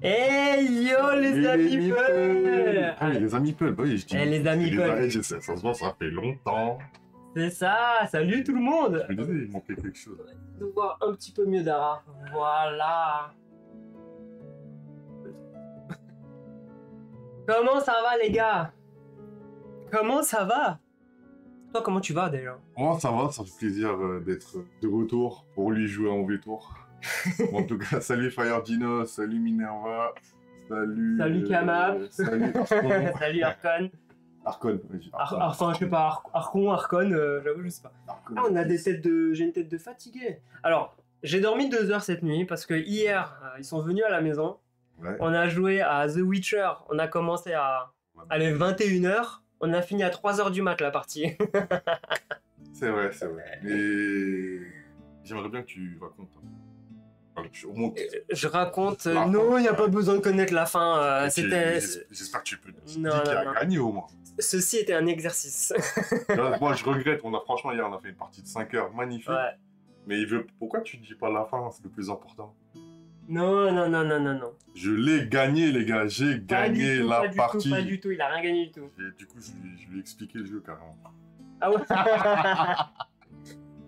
Hey yo les amis Peul. Ah, les amis Peul, bah oui, je dis. Les amis Peul. Ça se voit, ça fait longtemps. C'est ça, salut tout le monde. Je me disais, il manquait quelque chose. De voir un petit peu mieux Dara. Voilà. Comment ça va les gars? Comment ça va? Toi comment tu vas déjà? Moi ça va, ça fait plaisir d'être de retour pour lui jouer en V-Tour. Bon, en tout cas, salut Fire salut Minerva, salut Kamab, salut Arcon. salut Arcon. Arcon, Enfin je sais pas, Arcon, j'avoue je sais pas. Arcon, Ah on a des têtes de... j'ai une tête de fatigué. Alors, j'ai dormi 2 heures cette nuit parce que hier, ils sont venus à la maison. Ouais. On a joué à The Witcher, on a commencé à 21 h, on a fini à 3 h du mat la partie. C'est vrai. Mais j'aimerais bien que tu racontes. Au moins, Je raconte... non, il n'y a pas besoin de connaître la fin. C'était... J'espère que tu peux dire Non, qui a non. gagné au moins. Ceci était un exercice. Moi je regrette, franchement hier on a fait une partie de 5 heures magnifique. Ouais. Mais pourquoi tu dis pas la fin, c'est le plus important. Non. Je l'ai gagné les gars, j'ai gagné la partie. Pas du tout, il a rien gagné du tout. Et du coup je lui ai expliqué le jeu carrément. Ah ouais.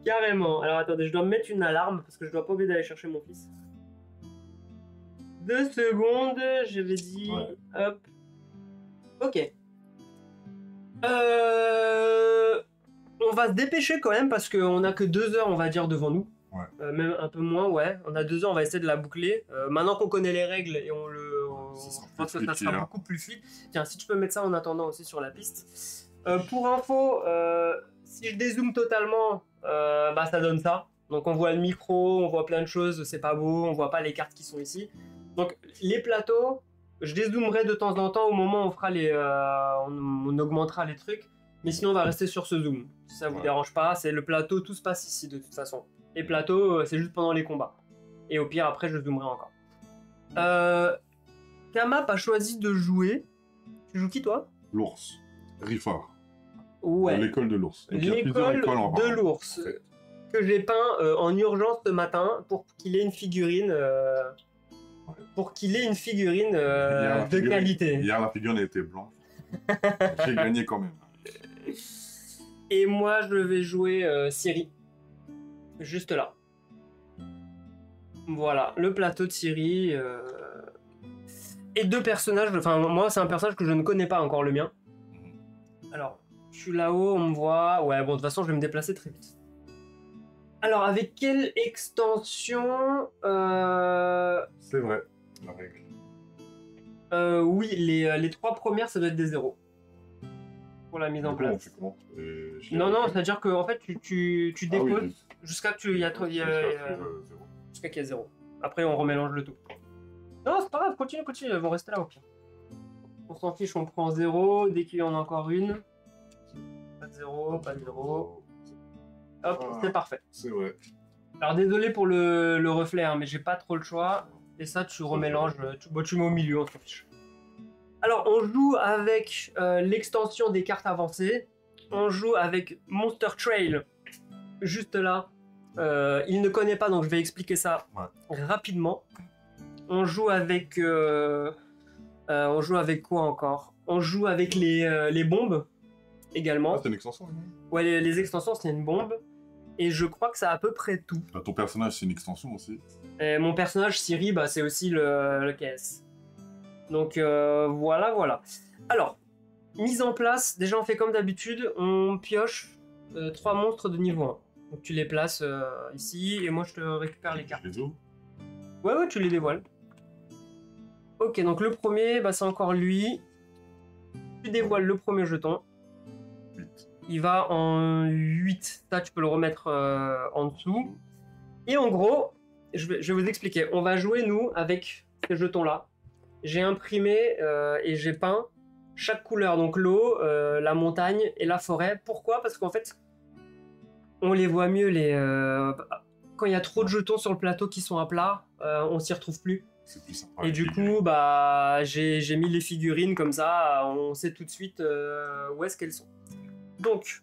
Carrément. Alors attendez, je dois me mettre une alarme parce que je dois pas oublier d'aller chercher mon fils. 2 secondes, je vais dire... Ouais. Hop. Ok. On va se dépêcher quand même parce qu'on a que 2 heures on va dire devant nous. Ouais. Même un peu moins, ouais. On a 2 heures, on va essayer de la boucler. Maintenant qu'on connaît les règles et je pense que ça sera beaucoup plus fluide. Tiens, si tu peux mettre ça en attendant aussi sur la piste. Pour info, si je dézoome totalement, bah ça donne ça. Donc on voit le micro, on voit plein de choses, c'est pas beau, on voit pas les cartes qui sont ici. Donc les plateaux, je dézoomerai de temps en temps au moment où on fera on augmentera les trucs. Mais sinon on va rester sur ce zoom. Si ça vous dérange pas, c'est le plateau, tout se passe ici de toute façon. Les plateaux, c'est juste pendant les combats. Et au pire après je zoomerai encore. Kamap a choisi de jouer. Tu joues qui toi? L'ours. Rifard. Ouais. L'école de l'ours. L'école de l'ours. Que j'ai peint en urgence ce matin pour qu'il ait une figurine. De qualité. Hier la figurine était blanche. J'ai gagné quand même. Et moi je vais jouer Ciri. Juste là. Voilà, le plateau de Ciri. Et 2 personnages, enfin moi c'est un personnage que je ne connais pas encore, le mien. Alors, je suis là-haut, on me voit. Ouais, bon, de toute façon, je vais me déplacer très vite. Alors, avec quelle extension C'est vrai, la règle. Oui, les 3 premières, ça doit être des 0. Pour la mise en place. On fait comment Non, c'est-à-dire que en fait, tu déposes jusqu'à qu'il y a jusqu'à qu'il y a 0. Après, on remélange le tout. Non, c'est pas grave, continue, ils vont rester là au pire. On s'en fiche, on prend 0, dès qu'il y en a encore une. Pas de 0, pas de 0. Hop, c'est parfait. C'est vrai. Alors désolé pour le reflet, hein, mais j'ai pas trop le choix. Et ça, tu remélanges, tu mets au milieu, on s'en fiche. Alors, on joue avec l'extension des cartes avancées. On joue avec Monster Trail, juste là. Il ne connaît pas, donc je vais expliquer ça rapidement. On joue avec... on joue avec quoi encore? On joue avec les bombes également. Ah, c'est une extension, hein. Ouais, les extensions, c'est une bombe. Et je crois que c'est à peu près tout. Ton personnage, c'est une extension aussi. Et mon personnage, Ciri, bah, c'est aussi le KS. Donc voilà. Alors, mise en place, déjà on fait comme d'habitude, on pioche 3 monstres de niveau 1. Donc tu les places ici, et moi je te récupère les cartes. Les os. Ouais, tu les dévoiles. Ok, donc le premier, bah, c'est encore lui. Tu dévoiles le premier jeton. 8. Il va en 8. Ça, tu peux le remettre en dessous. Et en gros, je vais vous expliquer. On va jouer, nous, avec ces jetons-là. J'ai imprimé et j'ai peint chaque couleur. Donc l'eau, la montagne et la forêt. Pourquoi? Parce qu'en fait, on les voit mieux. Quand il y a trop de jetons sur le plateau qui sont à plat, on s'y retrouve plus. C'est plus sympa. Et du coup, bah, j'ai mis les figurines comme ça, on sait tout de suite où est-ce qu'elles sont. Donc,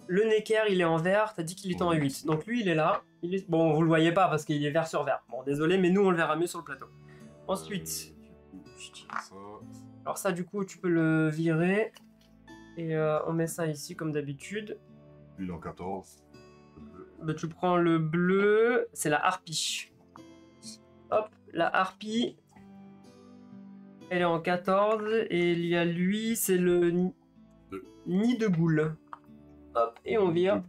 le Necker, il est en vert, t'as dit qu'il était en 8. Donc lui, il est là. Bon, vous le voyez pas parce qu'il est vert sur vert. Bon, désolé, mais nous, on le verra mieux sur le plateau. Ensuite, Je tire ça. Alors ça, du coup, tu peux le virer. Et on met ça ici, comme d'habitude. Lui, il est en 14. Bah, tu prends le bleu, c'est la harpie. Hop, la harpie. Elle est en 14. Et il y a lui, c'est le nid de goule. Hop, et on vire.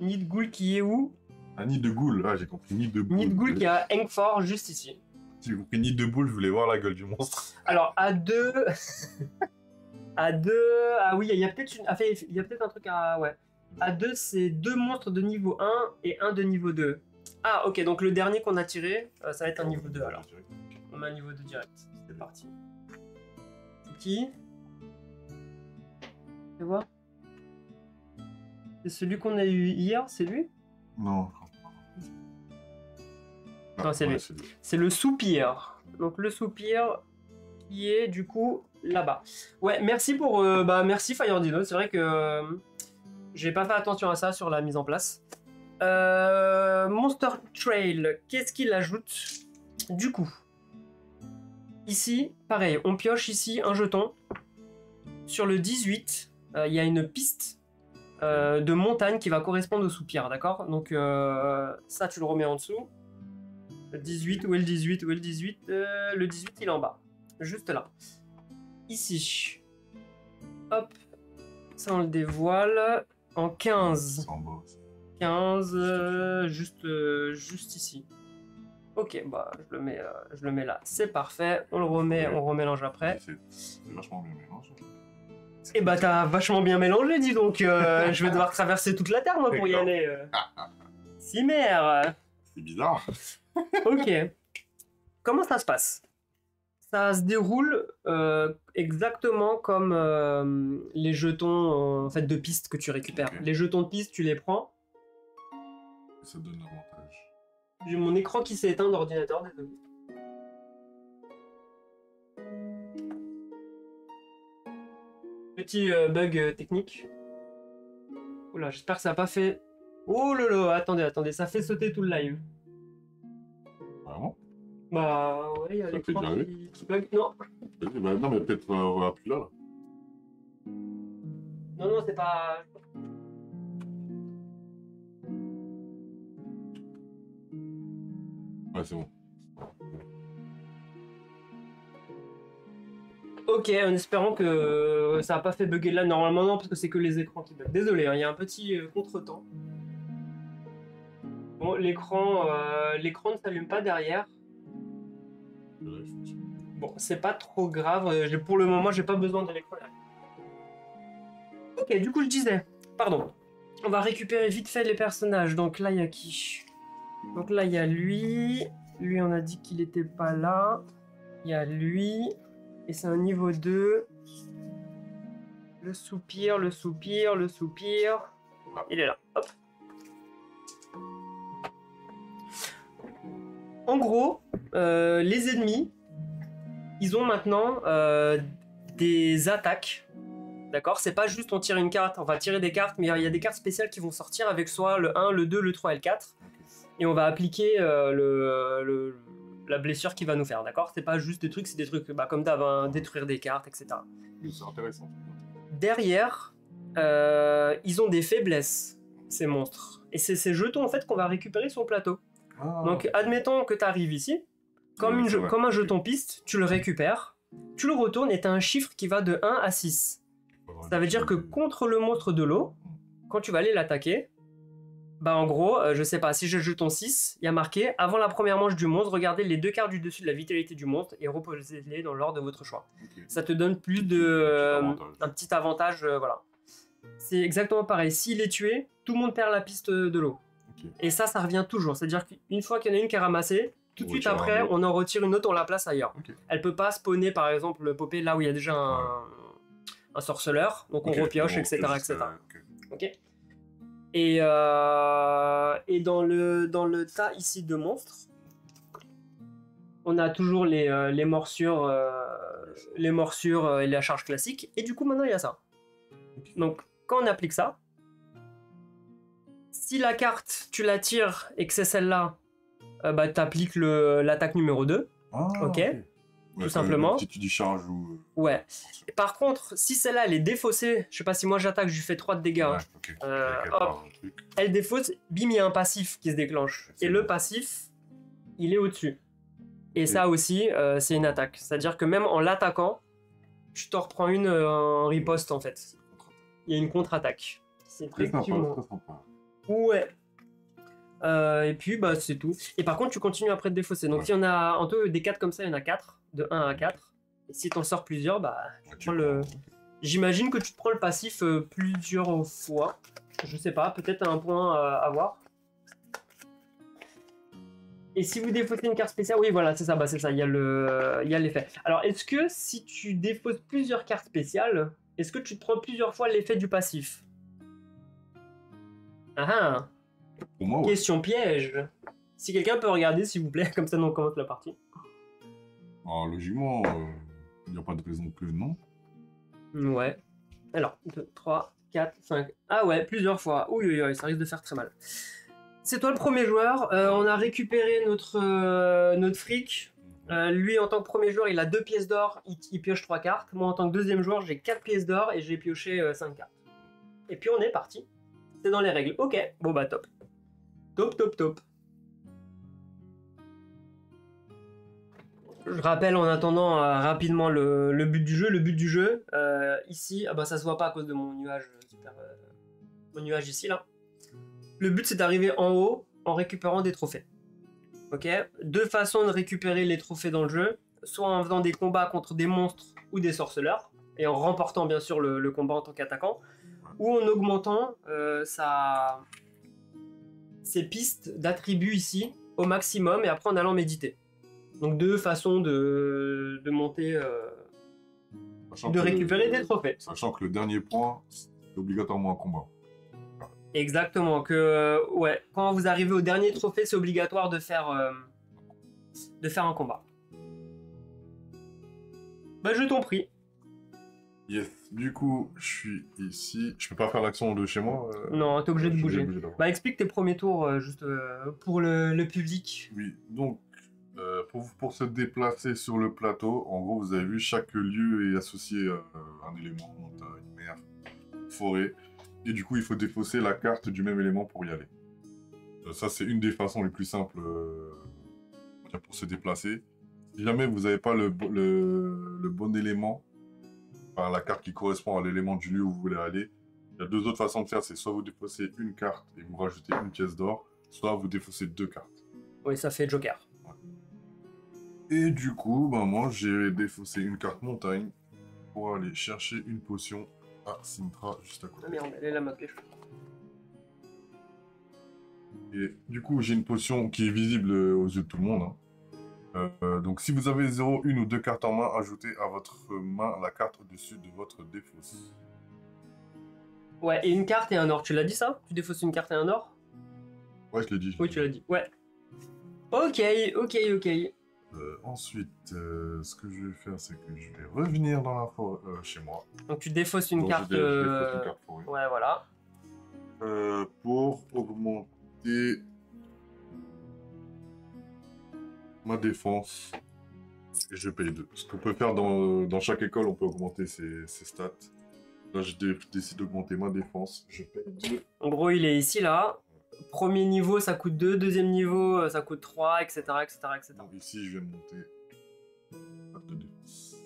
Nid de goule qui est où? Un nid de goule, ah j'ai compris, nid de goule. Nid de goule qui est à Engfort, juste ici. Si j'ai compris nid de boule, je voulais voir la gueule du monstre. Alors, à 2... à 2... Ah oui, il y a peut-être il y a peut-être un truc à... Ouais. À 2, c'est 2 monstres de niveau 1 et 1 de niveau 2. Ah, ok, donc le dernier qu'on a tiré, ça va être un niveau 2 alors. On met un niveau 2 direct. C'est parti. C'est qui? Tu vois? C'est celui qu'on a eu hier, c'est lui? Non. Non, c'est lui. C'est le soupir. Donc le soupir qui est du coup là-bas. Ouais, merci pour... merci Fire Dino. C'est vrai que j'ai pas fait attention à ça sur la mise en place. Monster Trail, qu'est-ce qu'il ajoute? Du coup, ici, pareil, on pioche ici un jeton. Sur le 18, il y a une piste de montagne qui va correspondre au soupir, d'accord? Donc ça, tu le remets en dessous. Le 18, où est le 18? Où est le 18? Le 18, il est en bas. Juste là. Ici. Hop. Ça, on le dévoile. En 15. 15, juste ici. Ok, bah je le mets là. C'est parfait. On le remet, on remélange après. C'est vachement bien mélangé. Et bah t'as vachement bien mélangé, dis donc. Je vais devoir traverser toute la terre moi pour y aller. Cimer. C'est bizarre. Ok. Comment ça se passe? Ça se déroule exactement comme les jetons en fait, de piste que tu récupères. Okay. Les jetons de piste, tu les prends. Ça donne l'avantage. J'ai mon écran qui s'est éteint d'ordinateur, désolé. Petit bug technique. Oula, j'espère que ça n'a pas fait... Oh là là, attendez, ça fait sauter tout le live. Vraiment? Bah ouais, il y a l'écran qui bug. Non. Bah, non, mais peut-être plus là. Non, c'est pas... Ouais, c'est bon. Ok, en espérant que ça n'a pas fait bugger là. Normalement non, parce que c'est que les écrans qui bug. Désolé, il y a un petit contretemps. Bon, l'écran ne s'allume pas derrière. Bon, c'est pas trop grave. Pour le moment, j'ai pas besoin de l'écran derrière. Ok, du coup, je disais. Pardon. On va récupérer vite fait les personnages. Donc là, il y a qui? Donc là, il y a lui. Lui, on a dit qu'il était pas là. Il y a lui. Et c'est un niveau 2. Le soupir. Il est là. Hop. En gros, les ennemis, ils ont maintenant des attaques. D'accord? C'est pas juste on tire une carte, on va tirer des cartes, mais il y a des cartes spéciales qui vont sortir avec soit le 1, le 2, le 3 et le 4. Et on va appliquer la blessure qu'il va nous faire, d'accord? C'est pas juste des trucs, c'est des trucs comme d'hab, hein, détruire des cartes, etc. C'est intéressant. Derrière, ils ont des faiblesses, ces monstres. Et c'est ces jetons en fait qu'on va récupérer sur le plateau. Ah. Donc admettons que tu arrives ici, comme un jeton piste, tu le récupères, tu le retournes et tu as un chiffre qui va de 1 à 6. Ça veut dire que contre le monstre de l'eau, quand tu vas aller l'attaquer, bah en gros, je sais pas, si j'ai le jeton 6, il y a marqué « Avant la première manche du monstre, regardez les 2 cartes du dessus de la vitalité du monstre et reposez-les dans l'ordre de votre choix. Okay. » Ça te donne plus de... un petit avantage, voilà. C'est exactement pareil. S'il est tué, tout le monde perd la piste de l'eau. Okay. Et ça revient toujours. C'est-à-dire qu'une fois qu'il y en a une qui est ramassée, tout de suite après, on en retire une autre, on la place ailleurs. Okay. Elle peut pas spawner, par exemple, popper là où il y a déjà un sorceleur. Donc on repioche, etc. Ok. Et dans le tas ici de monstres, on a toujours les morsures et la charge classique. Et du coup, maintenant, il y a ça. Donc, quand on applique ça, si la carte, tu la tires et que c'est celle-là, bah, tu appliques l'attaque numéro 2. Ah, ok. tout simplement. Si tu dis charge ou... Ouais. Et par contre, si celle-là, elle est défaussée, je sais pas si moi j'attaque, je lui fais 3 de dégâts. Ouais, ok. Hop, elle défausse, bim, il y a un passif qui se déclenche. Et le passif, il est au-dessus. Et ça aussi, c'est une attaque. C'est-à-dire que même en l'attaquant, tu t'en reprends une en riposte en fait. Il y a une contre-attaque. C'est très effectivement. sympa. Ouais. Et puis bah c'est tout. Et par contre tu continues après de défausser. Donc si on a en tout des 4 comme ça, il y en a 4. De 1 à 4. Et si t'en sors plusieurs, bah tu prends le... J'imagine que tu te prends le passif plusieurs fois. Je sais pas, peut-être à un point à voir. Et si vous défaussez une carte spéciale, oui voilà, c'est ça, bah c'est ça, il y a l'effet. Alors est-ce que si tu défausses plusieurs cartes spéciales, est-ce que tu te prends plusieurs fois l'effet du passif? Ah ah. Pour moi, Question piège. Si quelqu'un peut regarder, s'il vous plaît, comme ça nous on commence la partie. Alors, logiquement, il n'y a pas de raison que non. Ouais. Alors, 2, 3, 4, 5... Ah ouais, plusieurs fois. Ouh, ça risque de faire très mal. C'est toi le premier joueur. On a récupéré notre fric. Lui, en tant que premier joueur, il a 2 pièces d'or. Il pioche 3 cartes. Moi, en tant que deuxième joueur, j'ai 4 pièces d'or et j'ai pioché 5 cartes. Et puis, on est parti. C'est dans les règles. Ok, bon bah top. Top. Je rappelle en attendant rapidement le but du jeu. Le but du jeu, ici, ah bah ça se voit pas à cause de mon nuage mon nuage ici là. Le but c'est d'arriver en haut en récupérant des trophées. Ok. 2 façons de récupérer les trophées dans le jeu, soit en faisant des combats contre des monstres ou des sorceleurs, et en remportant bien sûr le combat en tant qu'attaquant, ou en augmentant ses pistes d'attributs ici au maximum et après en allant méditer. Donc 2 façons de monter, de récupérer des trophées. Sachant que le dernier point, c'est obligatoirement un combat. Exactement, ouais, quand vous arrivez au dernier trophée, c'est obligatoire de faire un combat. Bah je t'en prie. Yes, du coup, je suis ici. Je peux pas faire l'action de chez moi Non, t'es obligé de bouger. Bah explique tes premiers tours, juste pour le public. Oui, donc, pour se déplacer sur le plateau, en gros, vous avez vu, chaque lieu est associé à un élément, montagne, mer, forêt. Et du coup, il faut défausser la carte du même élément pour y aller. Ça, c'est une des façons les plus simples pour se déplacer. Si jamais vous n'avez pas le bon élément, enfin, la carte qui correspond à l'élément du lieu où vous voulez aller, il y a 2 autres façons de faire. C'est soit vous défaussez une carte et vous rajoutez une pièce d'or, soit vous défaussez 2 cartes. Oui, ça fait Joker. Ouais. Et du coup, ben, moi, j'ai défaussé une carte montagne pour aller chercher une potion à Sintra, juste à côté. Ah merde, elle est là ma flèche. Et du coup, j'ai une potion qui est visible aux yeux de tout le monde. Hein. Donc, si vous avez 0, 1 ou 2 cartes en main, ajoutez à votre main la carte au-dessus de votre défausse. Ouais, et une carte et un or, tu l'as dit ça? Tu défausses une carte et un or? Ouais, je l'ai dit. Oui, tu l'as dit, ouais. Ok. Ensuite, ce que je vais faire, c'est que je vais revenir dans la forêt chez moi. Donc tu défausses une carte... Je défausse une carte forêt. Ouais, voilà. Pour augmenter ma défense, et je paye 2. Ce qu'on peut faire dans chaque école, on peut augmenter ses stats. Là, je décide d'augmenter ma défense, je paye 2. En gros, il est ici, là. Premier niveau, ça coûte 2. Deuxième niveau, ça coûte 3, etc. Donc ici, je vais monter à 2 défense.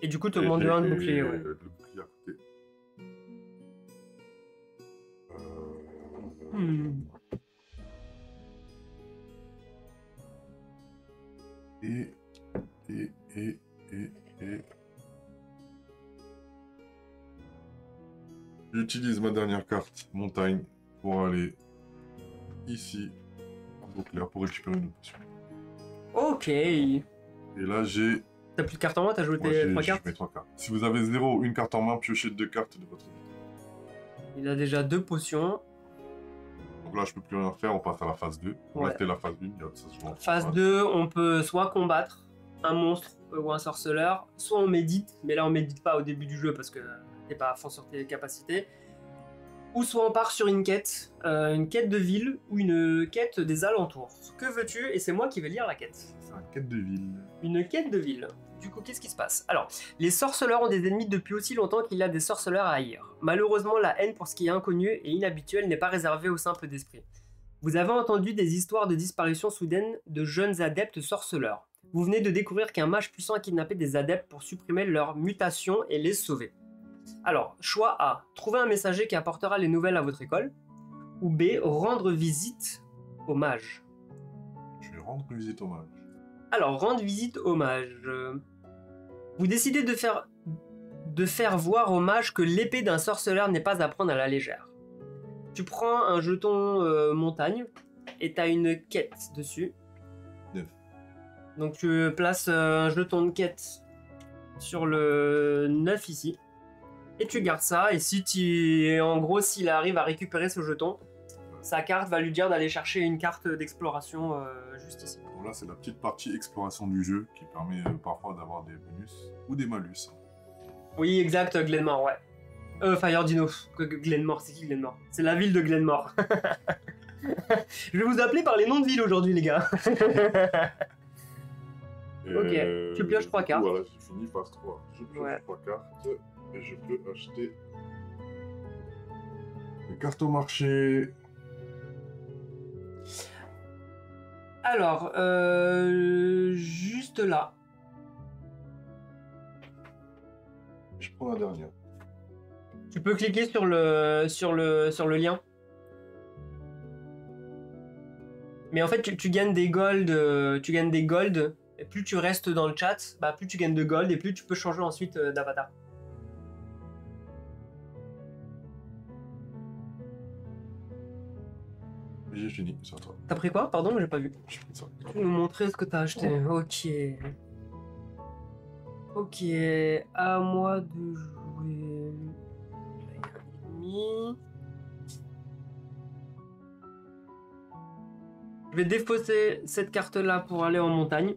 Et du coup, tu augmentes de 1 de bouclier, ouais. Le bouclier à côté. Et... J'utilise ma dernière carte, montagne, pour aller ici, en clair, pour récupérer une potion. Ok. Et là, j'ai... T'as plus de cartes en main, t'as joué tes 3 cartes? Mes 3 cartes. Si vous avez 0 ou une carte en main, piochez 2 cartes de votre main. Il a déjà 2 potions. Donc là, je peux plus rien faire, on passe à la phase 2. On va rester la phase 1, ça se joue. Phase 2, on peut soit combattre un monstre ou un sorceleur, soit on médite, mais là on médite pas au début du jeu parce que t'es pas à fond sur tes capacités. ou soit on part sur une quête de ville ou une quête des alentours. Que veux-tu? Et c'est moi qui vais lire la quête. C'est une quête de ville. Une quête de ville. Du coup, qu'est-ce qui se passe? Alors, les sorceleurs ont des ennemis depuis aussi longtemps qu'il y a des sorceleurs à haïr. Malheureusement, la haine pour ce qui est inconnu et inhabituel n'est pas réservée aux simples d'esprit. Vous avez entendu des histoires de disparition soudaine de jeunes adeptes sorceleurs. Vous venez de découvrir qu'un mage puissant a kidnappé des adeptes pour supprimer leur mutation et les sauver. Alors, choix A, trouver un messager qui apportera les nouvelles à votre école. Ou B, rendre visite au mage. Je vais rendre visite au mage. Alors, rendre visite au mage. Vous décidez de faire voir au mage que l'épée d'un sorceleur n'est pas à prendre à la légère. Tu prends un jeton montagne et tu as une quête dessus. 9. Donc tu places un jeton de quête sur le 9 ici. Et tu gardes ça, et en gros, s'il arrive à récupérer ce jeton, sa carte va lui dire d'aller chercher une carte d'exploration juste ici. Bon, là, c'est la petite partie exploration du jeu qui permet parfois d'avoir des bonus ou des malus. Oui, exact, Glenmore, ouais. Fire Dino. Glenmore, c'est qui Glenmore? C'est la ville de Glenmore. Je vais vous appeler par les noms de villes aujourd'hui, les gars. Ok, tu pioches 3 cartes. Voilà, j'ai fini phase 3. Je pioche 3 cartes et je peux acheter les cartes au marché. Alors, juste là. Je prends la dernière. Tu peux cliquer sur le lien. Mais en fait, tu gagnes des gold, et plus tu restes dans le chat, bah, plus tu gagnes de gold et plus tu peux changer ensuite d'avatar. J'ai fini, c'est à toi. T'as pris quoi? Pardon, j'ai pas vu. J'ai pris ça. Tu peux nous montrer ce que t'as acheté. Ok. Ok, à moi de jouer. Je vais défausser cette carte-là pour aller en montagne.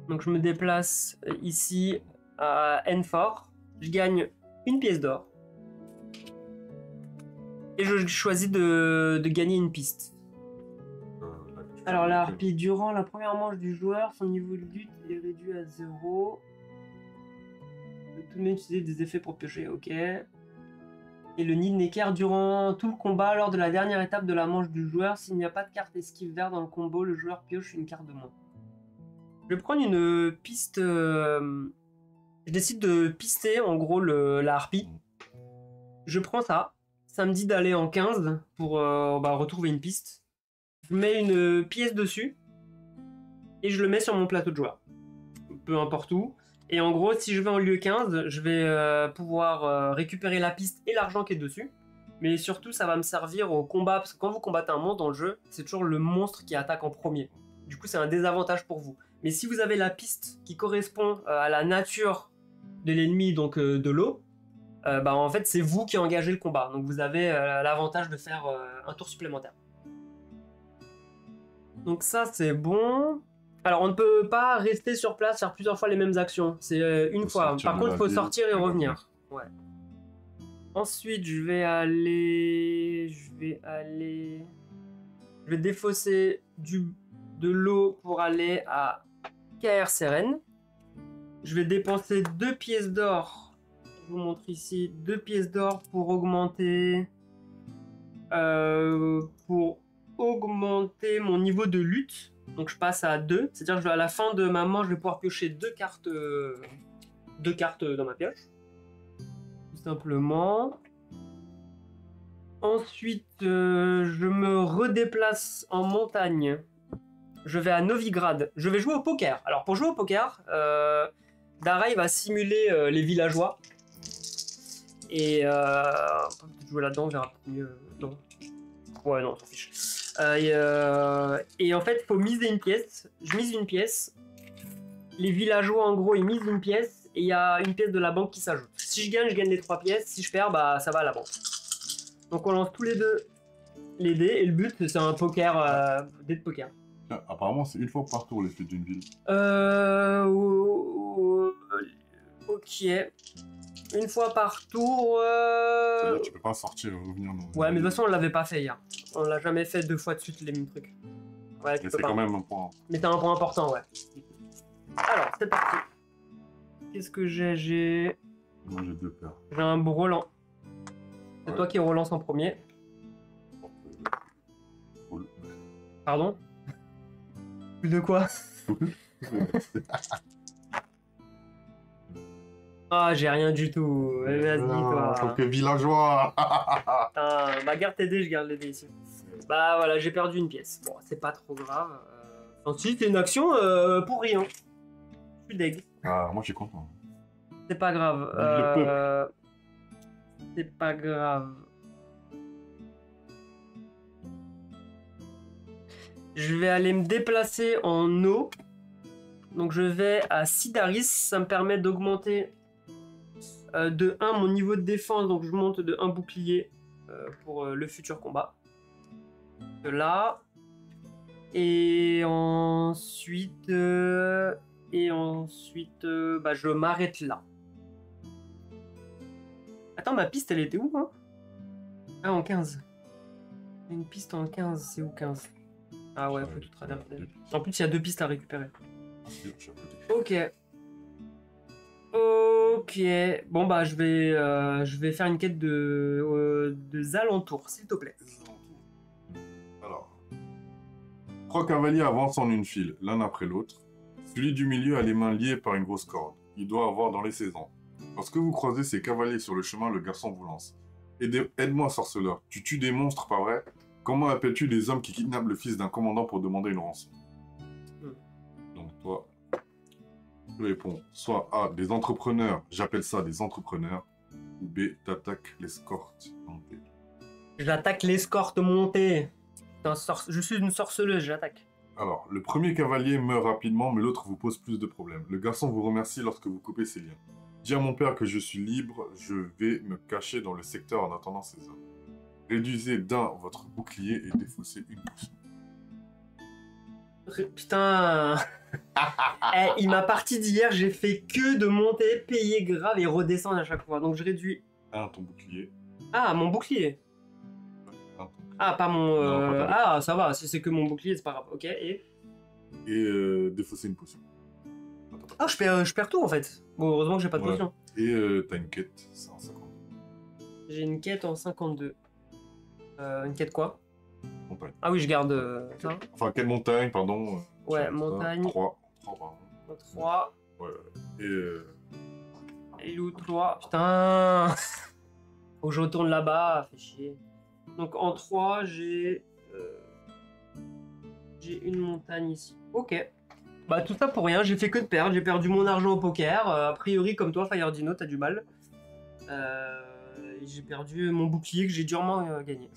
Donc je me déplace ici à Enfort. Je gagne une pièce d'or. Et je choisis de gagner une piste. Alors la harpie, durant la première manche du joueur, son niveau de lutte est réduit à 0. Tout le monde utilise des effets pour piocher, ok. Et le nid de Necker, durant tout le combat, lors de la dernière étape de la manche du joueur, s'il n'y a pas de carte esquive vert dans le combo, le joueur pioche une carte de moins. Je vais prendre une piste... Je décide de pister en gros la harpie. Je prends ça. Ça me dit d'aller en 15 pour retrouver une piste. Je mets une pièce dessus. Et je le mets sur mon plateau de joueur. Peu importe où. Et en gros, si je vais en lieu 15, je vais pouvoir récupérer la piste et l'argent qui est dessus. Mais surtout, ça va me servir au combat. Parce que quand vous combattez un monstre dans le jeu, c'est toujours le monstre qui attaque en premier. Du coup, c'est un désavantage pour vous. Mais si vous avez la piste qui correspond à la nature de l'ennemi, donc de l'eau, en fait, c'est vous qui engagez le combat. Donc vous avez l'avantage de faire un tour supplémentaire. Donc ça, c'est bon. Alors, on ne peut pas rester sur place, faire plusieurs fois les mêmes actions. C'est une fois. Par contre, il faut sortir et revenir. Ouais. Ensuite, je vais défausser de l'eau pour aller à KR Seren. Je vais dépenser 2 pièces d'or. Je vous montre ici 2 pièces d'or pour augmenter mon niveau de lutte. Donc je passe à 2, c'est-à-dire que à la fin de ma manche, je vais pouvoir piocher 2 cartes dans ma pioche. Tout simplement. Ensuite, je me redéplace en montagne. Je vais à Novigrad. Je vais jouer au poker. Alors pour jouer au poker, Dara va simuler les villageois. Et on peut peut-être jouer là-dedans, on verra mieux. Non. Ouais, non, on s'en fiche. Et en fait, il faut miser une pièce. Je mise une pièce. Les villageois, en gros, ils misent une pièce. Et il y a une pièce de la banque qui s'ajoute. Si je gagne les 3 pièces. Si je perds, bah ça va à la banque. Donc on lance tous les deux les dés. Et le but, c'est un poker, dé de poker. Apparemment, c'est une fois par tour l'effet d'une ville. Ok. Une fois par tour. C'est-à-dire que tu peux pas sortir et revenir dans... Ouais, mais de toute façon, on l'avait pas fait hier. On l'a jamais fait 2 fois de suite les mêmes trucs. Ouais, tu Mais peux c'est pas. quand même un point. Mais t'as un point important, ouais. Alors, c'est parti. Qu'est-ce que j'ai? Moi, j'ai 2 paires. J'ai un Roland. C'est Ouais. toi qui relance en premier. Cool. Pardon? De quoi? Ah, j'ai rien du tout. Vas-y, toi. En tant que villageois. Putain, bah garde tes dés, je garde les dés ici. Bah voilà, j'ai perdu une pièce. Bon, c'est pas trop grave. Ensuite, c'est une action pour rien. Je suis deg. Ah, moi, je suis content. C'est pas grave. Le peuple. C'est pas grave. Je vais aller me déplacer en eau. Donc je vais à Sidaris. Ça me permet d'augmenter de 1 mon niveau de défense. Donc je monte de 1 bouclier pour le futur combat. De là. Et ensuite... bah, je m'arrête là. Attends, ma piste, elle était où, hein? Ah, en 15. Une piste en 15, c'est où 15? Ah ouais, faut tout traverser. En plus, il y a 2 pistes à récupérer. Ok. Ok. Bon, bah, je vais faire une quête de alentours, s'il te plaît. Alors, 3 cavaliers avancent en une file, l'un après l'autre. Celui du milieu a les mains liées par une grosse corde. Il doit avoir dans les saisons. Lorsque vous croisez ces cavaliers sur le chemin, le garçon vous lance. Aide-moi, sorceleur. Tu tues des monstres, pas vrai? Comment appelles-tu les hommes qui kidnappent le fils d'un commandant pour demander une rançon? Donc toi, tu réponds soit A, des entrepreneurs, j'appelle ça des entrepreneurs, ou B, t'attaques l'escorte montée. J'attaque l'escorte montée. Je suis une sorceleuse, j'attaque. Alors, le premier cavalier meurt rapidement, mais l'autre vous pose plus de problèmes. Le garçon vous remercie lorsque vous coupez ses liens. Dis à mon père que je suis libre, je vais me cacher dans le secteur en attendant ces hommes. Réduisez d'un votre bouclier et défaussez une potion. Putain. Il m'a parti d'hier, j'ai fait que de monter, payer grave et redescendre à chaque fois. Donc je réduis. Un, ton bouclier. Ah, mon bouclier. Un, ton... Ah, pas mon... Non, pas ta Ah, ça va, si c'est que mon bouclier, c'est pas grave. Ok, et... Et défausser une potion. Ah, je perds tout en fait. Bon, heureusement que j'ai pas de potion. Et t'as une quête, c'est en 52. J'ai une quête en 52. Une quête quoi? Montagne. Ah oui, je garde ça. Enfin, quelle montagne, pardon. Ouais, montagne. 3. 3, pardon. 3. Ouais. Et Et où 3? Putain. Faut que je retourne là-bas, fait chier. Donc en 3, j'ai une montagne ici. Ok. Bah tout ça pour rien, j'ai fait que de perdre. J'ai perdu mon argent au poker. A priori, comme toi, Fire Dino, t'as du mal. J'ai perdu mon bouclier que j'ai durement gagné.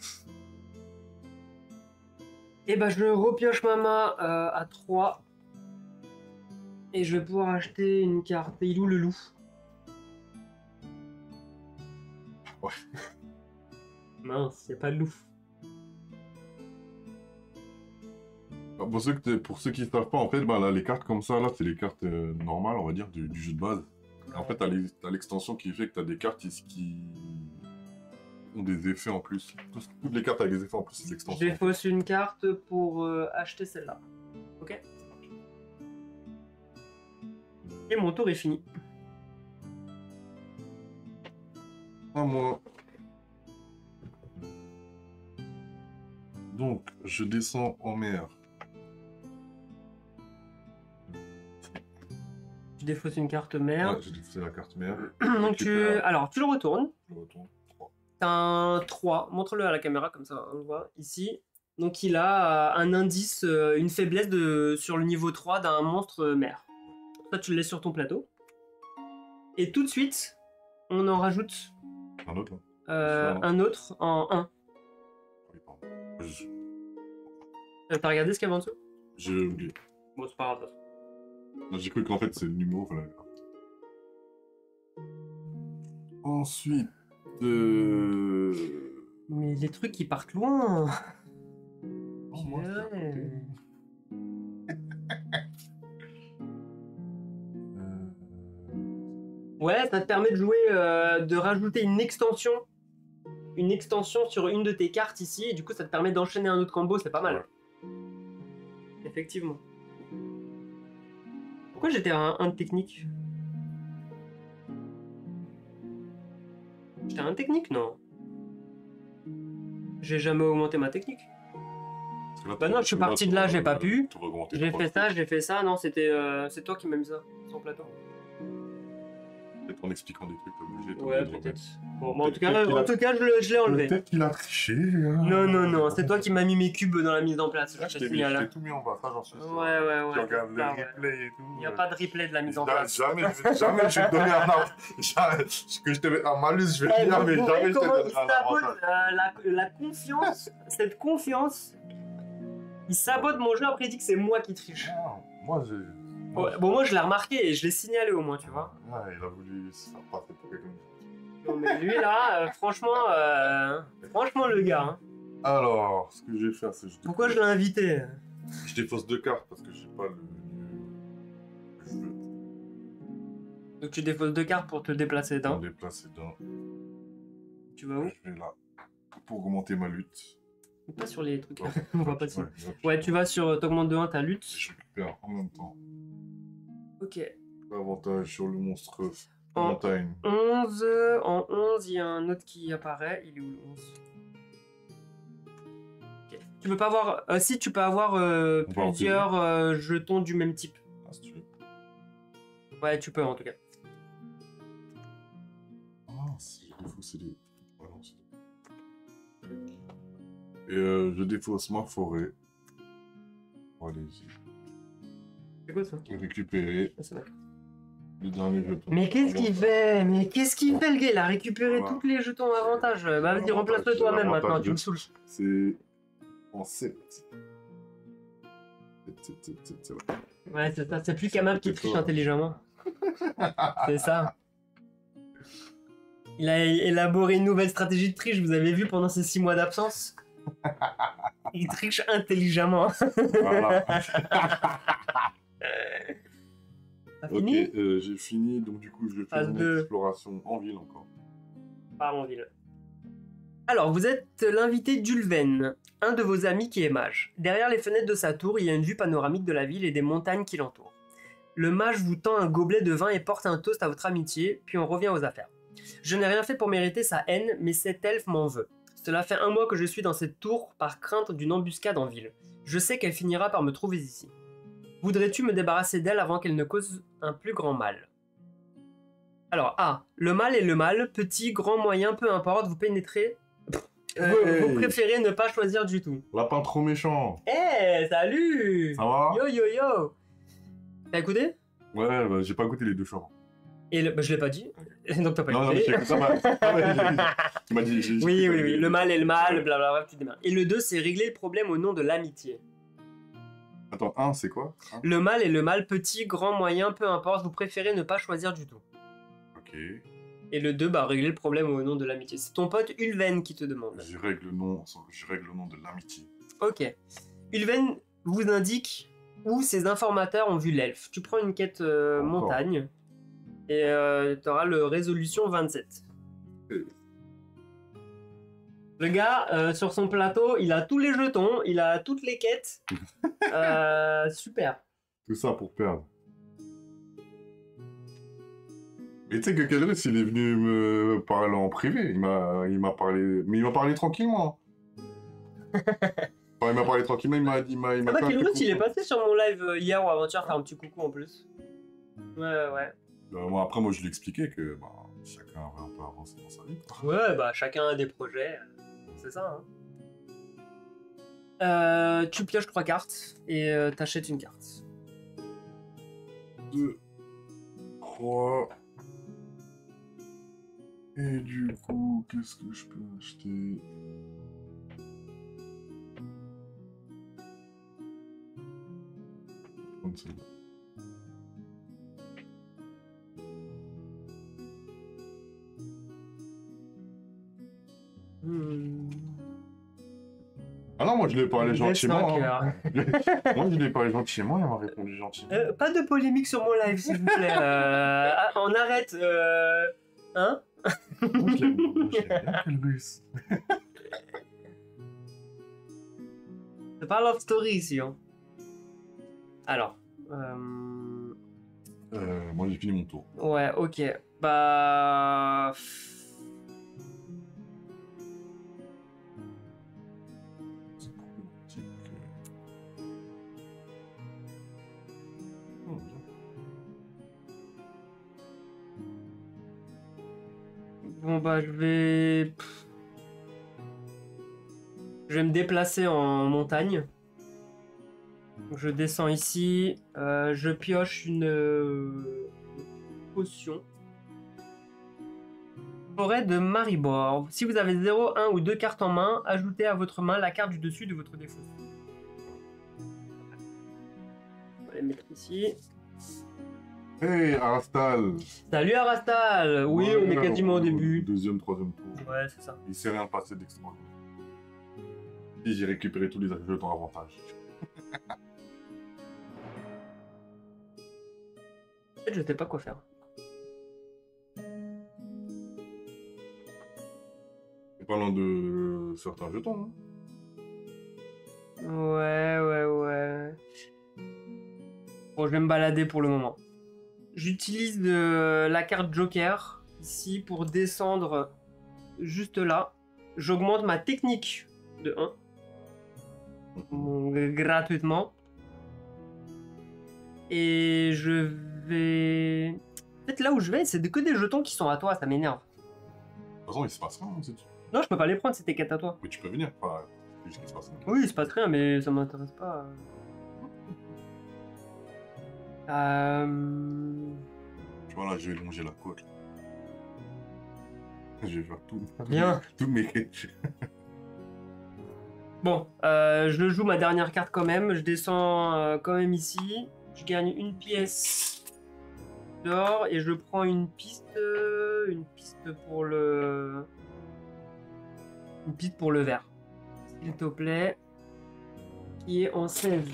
Et bah je repioche ma main à 3. Et je vais pouvoir acheter une carte. Et il est où le loup? Ouais. Mince, y'a pas de loup. Pour ceux qui ne savent pas, en fait, bah, là, les cartes comme ça, là, c'est les cartes normales, on va dire, du jeu de base. En fait, t'as l'extension qui fait que t'as des cartes qui ont des effets en plus. Toutes les cartes avec des effets en plus, c'est l'extension. Je défausse une carte pour acheter celle-là. Ok. Et mon tour est fini. À moi. Donc, je descends en mer. Je défausse une carte mère. Ouais, j'ai défaussé la carte mer. Donc alors, tu le retournes. Je retourne. 3. T'as un 3. Montre-le à la caméra, comme ça on le voit ici. Donc il a un indice, une faiblesse sur le niveau 3 d'un monstre mer. Ça, tu le laisses sur ton plateau. Et tout de suite, on en rajoute Un autre, un autre en 1. Oui, pardon. T'as regardé ce qu'il y avait en dessous? J'ai oublié. Bon, c'est pas grave. Non, j'ai cru qu'en fait, c'est le numéro. Voilà. Ensuite... Mais les trucs qui partent loin. Oh, moi, c'est à côté. Ouais, ça te permet de jouer, de rajouter une extension sur une de tes cartes ici, et du coup ça te permet d'enchaîner un autre combo, c'est pas mal. Ouais. Effectivement. Pourquoi j'étais à un de technique? J'étais à un technique, non? J'ai jamais augmenté ma technique. Bah non, je suis parti de là, j'ai pas pu. J'ai fait ça, non, c'était c'est toi qui m'as mis ça sur le plateau. Peut-être en expliquant des trucs, t'es obligé. Ouais, peut-être. Bon, en tout cas, je l'ai enlevé. Peut-être qu'il a triché. Hein. Non, c'est toi qui m'as mis mes cubes dans la mise en place. Je t'ai tout mis en bas, ça j'en suis sûr. Ouais. Tu regardes le replay et tout. Il n'y a pas de replay de la mise en place. Jamais je vais te donner un ordre. Que je te mette un malus, je vais dire, mais jamais je te donne un ordre. La confiance, cette confiance, il sabote mon jeu, après il dit que c'est moi qui triche. Non, moi j'ai... Bon, moi je l'ai remarqué et je l'ai signalé au moins, tu vois. Ouais, il a voulu se faire passer pour quelqu'un. Non mais lui là, franchement le gars. Hein. Alors, ce que je vais faire, c'est... Pourquoi je l'ai invité? Je défausse 2 cartes parce que j'ai pas le jeu. Donc tu défausses 2 cartes pour te déplacer d'un. Tu vas où? Je vais là, pour augmenter ma lutte. Pas sur les trucs, on va pas dessus. Ouais, tu vas sur, t'augmentes de 1 ta lutte. Je récupère en même temps. Ok. Avantage sur le monstre montagne. 11, en 11, il y a un autre qui apparaît. Il est où le 11? Ok. Tu peux pas avoir... si, tu peux avoir plusieurs jetons du même type. Ah, si tu veux. Ouais, tu peux en tout cas. Ah, si je défausse les... Ah, non, et je défausse ma forêt. Allez-y. C'est quoi ça? Récupérer le dernier jeton. Mais qu'est-ce qu'il fait? Mais qu'est-ce qu'il fait le gars? Il a récupéré tous les jetons avantages. Bah vas-y, remplace-le toi-même maintenant, tu me saoules. C'est en 7. Ouais, c'est ça, c'est plus Kamab qui triche intelligemment. C'est ça. Il a élaboré une nouvelle stratégie de triche, vous avez vu pendant ces 6 mois d'absence. Il triche intelligemment. Voilà. T'as fini? Ok, j'ai fini, donc du coup je vais faire une exploration en ville encore. Pas en ville. Alors, vous êtes l'invité d'Ulven, un de vos amis qui est mage. Derrière les fenêtres de sa tour, il y a une vue panoramique de la ville et des montagnes qui l'entourent. Le mage vous tend un gobelet de vin et porte un toast à votre amitié, puis on revient aux affaires. Je n'ai rien fait pour mériter sa haine, mais cet elfe m'en veut. Cela fait 1 mois que je suis dans cette tour par crainte d'une embuscade en ville. Je sais qu'elle finira par me trouver ici. Voudrais-tu me débarrasser d'elle avant qu'elle ne cause un plus grand mal? Alors, A. Le mal est le mal, petit, grand, moyen, peu importe, vous pénétrez... Vous préférez ne pas choisir du tout. Lapin trop méchant. Eh, salut! Ça va? Yo! T'as écouté? Ouais, bah, j'ai pas écouté les 2 chants. Et je l'ai pas dit, donc t'as pas écouté. Non, j'ai écouté ça. Tu m'as dit... Oui, le mal est le mal, blablabla, tu démarres. Et le 2, c'est régler le problème au nom de l'amitié. Attends, 1, c'est quoi? Le mal est le mal, petit, grand, moyen, peu importe, vous préférez ne pas choisir du tout. Ok. Et le 2, bah, régler le problème au nom de l'amitié. C'est ton pote Ulven qui te demande. Je règle le nom de l'amitié. Ok. Ulven vous indique où ses informateurs ont vu l'elfe. Tu prends une quête montagne et tu auras le résolution 27. Le gars, sur son plateau, il a tous les jetons, il a toutes les quêtes. Super. Tout ça pour perdre. Mais tu sais que Kelrus, il est venu me parler en privé. Il m'a parlé... Mais il m'a parlé tranquillement. Enfin, il m'a parlé tranquillement, il m'a dit... Kelrus, il est passé sur mon live hier ou avant-hier faire un petit coucou en plus. Ouais. Moi, après, moi, je lui ai expliqué que chacun avait un peu avancé dans sa vie. Ouais, bah chacun a des projets. C'est ça, hein. Tu pioches 3 cartes et t'achètes une carte. 2, 3... Et du coup, qu'est-ce que je peux acheter? Comme ça. Ah non, moi, je lui ai parlé Vous êtes gentiment. stalker. Moi, je lui ai parlé gentiment, il m'a répondu gentiment. Pas de polémique sur mon live, s'il vous plaît. On arrête. Hein? Moi, je l'aime bien, Kelbus. C'est pas Love Story ici. Hein. Alors. Moi, j'ai fini mon tour. Ouais, ok. Bah. C'est problématique. Oh, bien. Bon, bah, je vais. Je vais me déplacer en montagne. Donc, je descends ici. Je pioche une potion. Forêt de Maribor. Si vous avez 0, 1 ou 2 cartes en main, ajoutez à votre main la carte du dessus de votre défaut. On va les mettre ici. Hey, Arastal. Salut Arastal. Oui, Ouais, on est quasiment au début. Deuxième, troisième tour. Ouais, c'est ça. Il s'est rien passé d'extraordinaire. Et j'ai récupéré tous les jetons avantage. En fait, je sais pas quoi faire. Parlant de certains jetons, hein. Ouais. Bon, je vais me balader pour le moment. J'utilise la carte Joker ici pour descendre juste là. J'augmente ma technique de 1. Gratuitement. Et je vais... En fait, là où je vais, c'est que des jetons qui sont à toi, ça m'énerve. De toute façon, il se passe rien, c'est tout. Non, je peux pas les prendre, c'est tes quêtes à toi. Mais tu peux venir, pas juste qu'il se passe rien. Oui, il se passe rien, mais ça m'intéresse pas. Tu vois, là, je vais longer la côte. Là. Je vais faire tout. Bien. Tous mes quêtes. Bon, je joue ma dernière carte quand même. Je descends quand même ici. Je gagne une pièce d'or et je prends une piste pour le... Une piste pour le vert. S'il te plaît. Qui est en 16.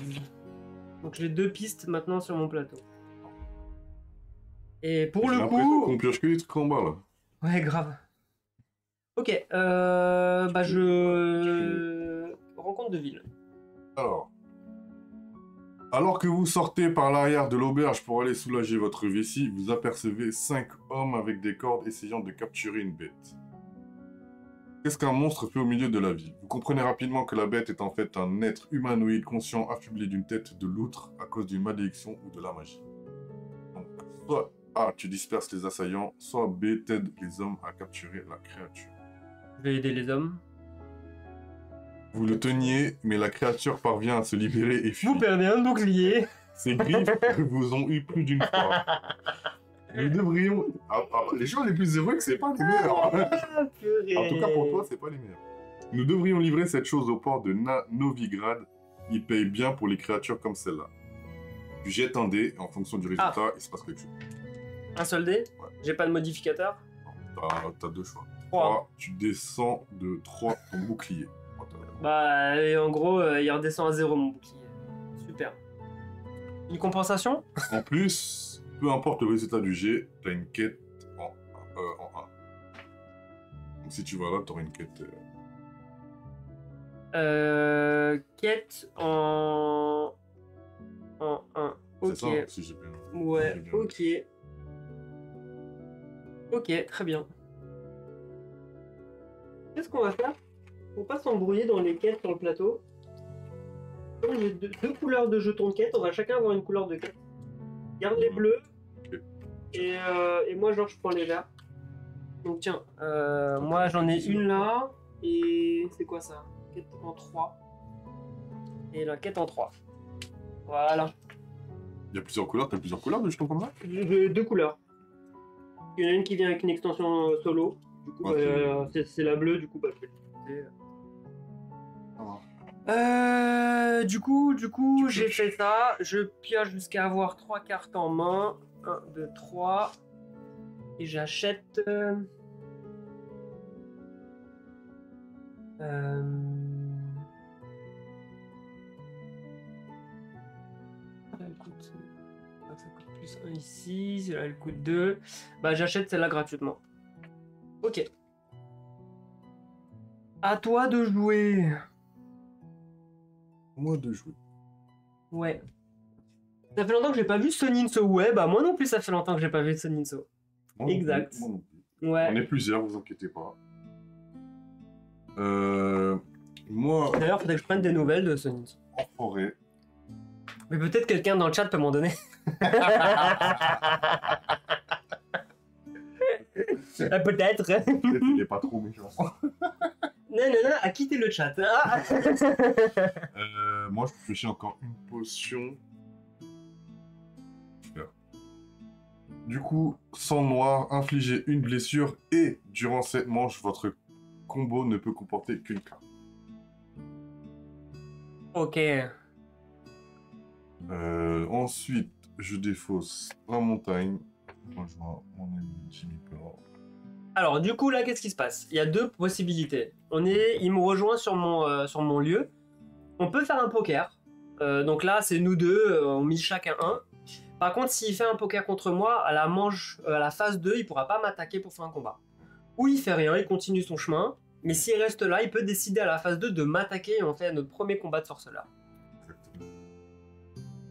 Donc j'ai 2 pistes maintenant sur mon plateau. Et pour le coup... On pioche que les trucs en bas, là. Ouais, grave. Ok, bah je... Rencontre de ville. Alors que vous sortez par l'arrière de l'auberge pour aller soulager votre vessie, vous apercevez 5 hommes avec des cordes essayant de capturer une bête. Qu'est-ce qu'un monstre fait au milieu de la vie? Vous comprenez rapidement que la bête est en fait un être humanoïde conscient affublé d'une tête de loutre à cause d'une malédiction ou de la magie. Donc, soit A, tu disperses les assaillants, soit B, t'aides les hommes à capturer la créature. Je vais aider les hommes. Vous le teniez, mais la créature parvient à se libérer et fuit. Vous perdez un bouclier. Ses griffes vous ont eu plus d'une fois. Nous devrions... les choses les plus héroïques, c'est pas les meilleurs. Ah, purée. En tout cas, pour toi, c'est pas les meilleurs. Nous devrions livrer cette chose au port de Novigrad. Il paye bien pour les créatures comme celle-là. Tu jettes un dé, et en fonction du résultat, il se passe quelque chose. Un seul dé? Ouais. J'ai pas de modificateur? T'as 2 choix. 3. Tu descends de 3 ton bouclier. Bah, et en gros, il redescend à 0 mon bouclier. Super. Une compensation? En plus, peu importe le résultat du jet, t'as une quête en 1. Donc si tu vas là, t'auras une quête... Quête en 1. Ok. C'est ça, si j'ai bien... Ouais, j'ai bien ok. Ok, très bien. Qu'est-ce qu'on va faire? Faut pas s'embrouiller dans les quêtes sur le plateau. Comme j'ai deux couleurs de jetons de quête, on va chacun avoir une couleur de quête. Garde les bleus. Ok. Et moi, genre, je prends les verts. Donc tiens, moi j'en ai une là. Et c'est quoi ça? Quête en 3. Et la quête en 3. Voilà. Il y a plusieurs couleurs, t'as plusieurs couleurs de jetons comme ça? J'ai 2 couleurs. Il y en a une qui vient avec une extension solo. Du coup, Ok. c'est la bleue, du coup, bah, je vais l'utiliser. Du coup, j'ai fait ça. Je pioche jusqu'à avoir 3 cartes en main. 1, 2, 3. Et j'achète... coûte... Ça coûte plus 1 ici, celle-là elle coûte 2. Bah j'achète celle-là gratuitement. Ok. À toi de jouer. Moi de jouer. Ouais. Ça fait longtemps que j'ai pas vu Soninso. Ouais, bah moi non plus ça fait longtemps que j'ai pas vu Soninso. Exact. Moi non plus. Ouais. On est plusieurs, vous inquiétez pas. Moi, D'ailleurs, faudrait que je prenne des nouvelles de Soninso. en forêt. Mais peut-être quelqu'un dans le chat peut m'en donner. Peut-être. Peut-être il est pas trop méchant. Non, à quitter le chat. Ah. Moi, je réfléchis encore une potion. Super. Du coup, sang noir, infligez une blessure et durant cette manche, votre combo ne peut comporter qu'une carte. Ok. Ensuite, je défausse la montagne. Moi, je vois mon ami Jimmy Pearl. Alors, du coup, là, qu'est-ce qui se passe? Il y a deux possibilités. Il me rejoint sur mon lieu. On peut faire un poker. Donc là, c'est nous deux, on mise chacun un. Par contre, s'il fait un poker contre moi, à la phase 2, il pourra pas m'attaquer pour faire un combat. Ou il fait rien, il continue son chemin. Mais s'il reste là, il peut décider à la phase 2 de m'attaquer et on fait notre premier combat de sorceleur. Exactement.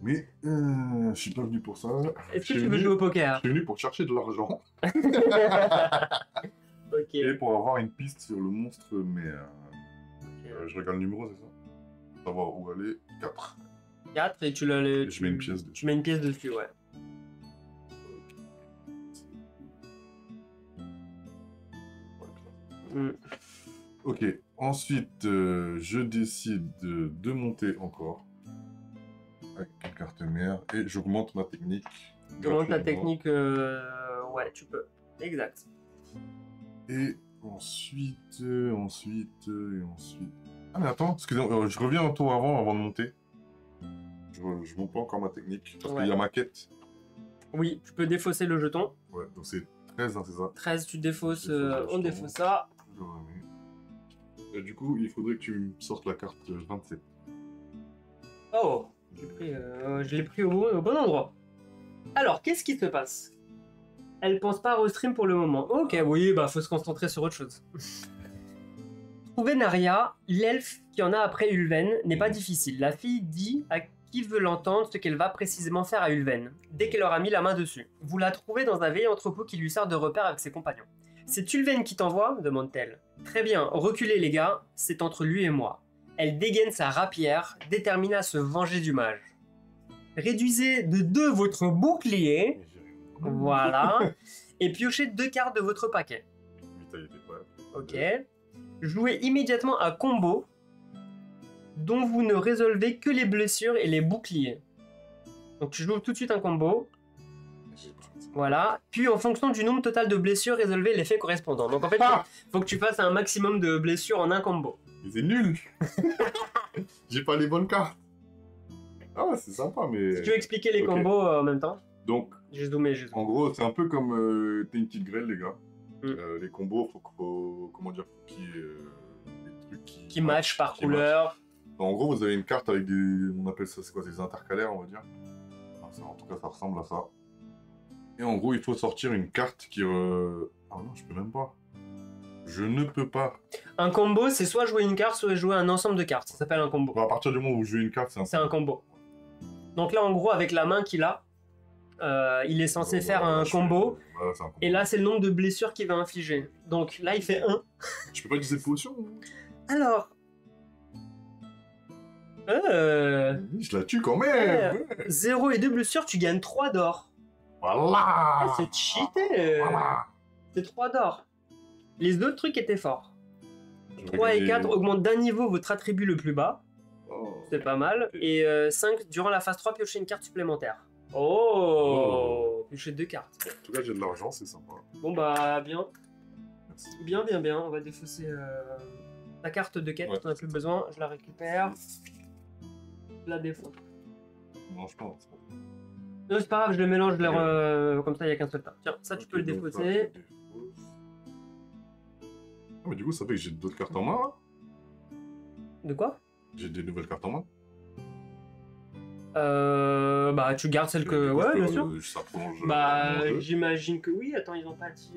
Mais je suis pas venu pour ça. Est-ce que tu veux jouer au poker? Je suis venu pour chercher de l'argent. Ok. Et pour avoir une piste sur le monstre, mais je regarde le numéro, c'est ça? Pour savoir où aller. 4. 4 et Je mets une pièce dessus. Tu mets une pièce dessus, ouais. Ok, ensuite je décide de monter encore avec une carte mère et j'augmente ma technique. Comment ta gratuitement. technique ouais, tu peux. Exact. Et ensuite. Ah mais attends, excusez-moi, je reviens un tour avant de monter. Je monte pas encore ma technique parce qu'il y a ma quête. Oui, tu peux défausser le jeton. Ouais, donc c'est 13, hein, c'est ça? 13, tu défausses, Je on défausse ça. Je le remets. Et du coup, il faudrait que tu me sortes la carte 27. Oh, je l'ai pris au bon endroit. Alors, qu'est-ce qui se passe? Elle pense pas au stream pour le moment. Ok, oui, bah faut se concentrer sur autre chose. Trouver Naria, l'elfe qui en a après Ulven, n'est pas difficile. La fille dit à qui veut l'entendre ce qu'elle va précisément faire à Ulven, dès qu'elle aura mis la main dessus. Vous la trouvez dans un vieil entrepôt qui lui sert de repère avec ses compagnons. C'est Ulven qui t'envoie demande-t-elle. Très bien, reculez les gars, c'est entre lui et moi. Elle dégaine sa rapière, déterminée à se venger du mage. Réduisez de 2 votre bouclier, voilà, et piochez 2 cartes de votre paquet. Vitalité, ouais. Ok. Jouez immédiatement un combo dont vous ne résolvez que les blessures et les boucliers. Donc tu joues tout de suite un combo. Voilà. Puis en fonction du nombre total de blessures, résolvez l'effet correspondant. Donc en fait, faut que tu fasses un maximum de blessures en un combo. Mais c'est nul. J'ai pas les bonnes cartes. Ah, c'est sympa, mais... Si tu veux expliquer les combos en même temps. Donc, J'ai zoomé. en gros, c'est un peu comme t'es une petite grêle, les gars. Mm. Les combos, comment dire, qu'il y ait des trucs Qui matchent par qui couleur. En gros, vous avez une carte avec des... On appelle ça, c'est quoi, des intercalaires, on va dire. Enfin, en tout cas, ça ressemble à ça. Et en gros, il faut sortir une carte qui... Ah non, je peux même pas. Je ne peux pas. Un combo, c'est soit jouer une carte, soit jouer un ensemble de cartes. Ça s'appelle un combo. Bon, à partir du moment où vous jouez une carte, C'est un combo. Donc là, en gros, avec la main qu'il a, il est censé faire un combo. Voilà, c'est un combo. Et là, c'est le nombre de blessures qu'il va infliger. Donc là, il fait 1. Je peux pas utiliser potion. Alors... Je la tue quand même. 0 et 2 blessures, tu gagnes 3 d'or. Voilà. Ah, c'est cheaté. Voilà. C'est 3 d'or. Les autres trucs étaient forts. Je vais 3 et gagner- 4 augmentent d'un niveau votre attribut le plus bas. Oh. C'est pas mal. Et 5, durant la phase 3, piochez une carte supplémentaire. Oh, Piochez 2 cartes. En tout cas, j'ai de l'argent, c'est sympa. Bon bah, bien. Merci. Bien. On va défausser la carte de quête. Ouais. On a plus besoin. Je la récupère. Je la défausse. Non, je pense. Non, c'est pas grave, je les mélange, comme ça il n'y a qu'un seul tas. Tiens, ça tu peux le défausser. Ah, mais du coup, ça fait que j'ai d'autres cartes en main, là. De quoi? J'ai des nouvelles cartes en main. Bah, tu gardes celle que... Ouais, bien sûr. Ça plonge Bah, dans le jeu. j'imagine que oui. Attends, ils ont pas dit...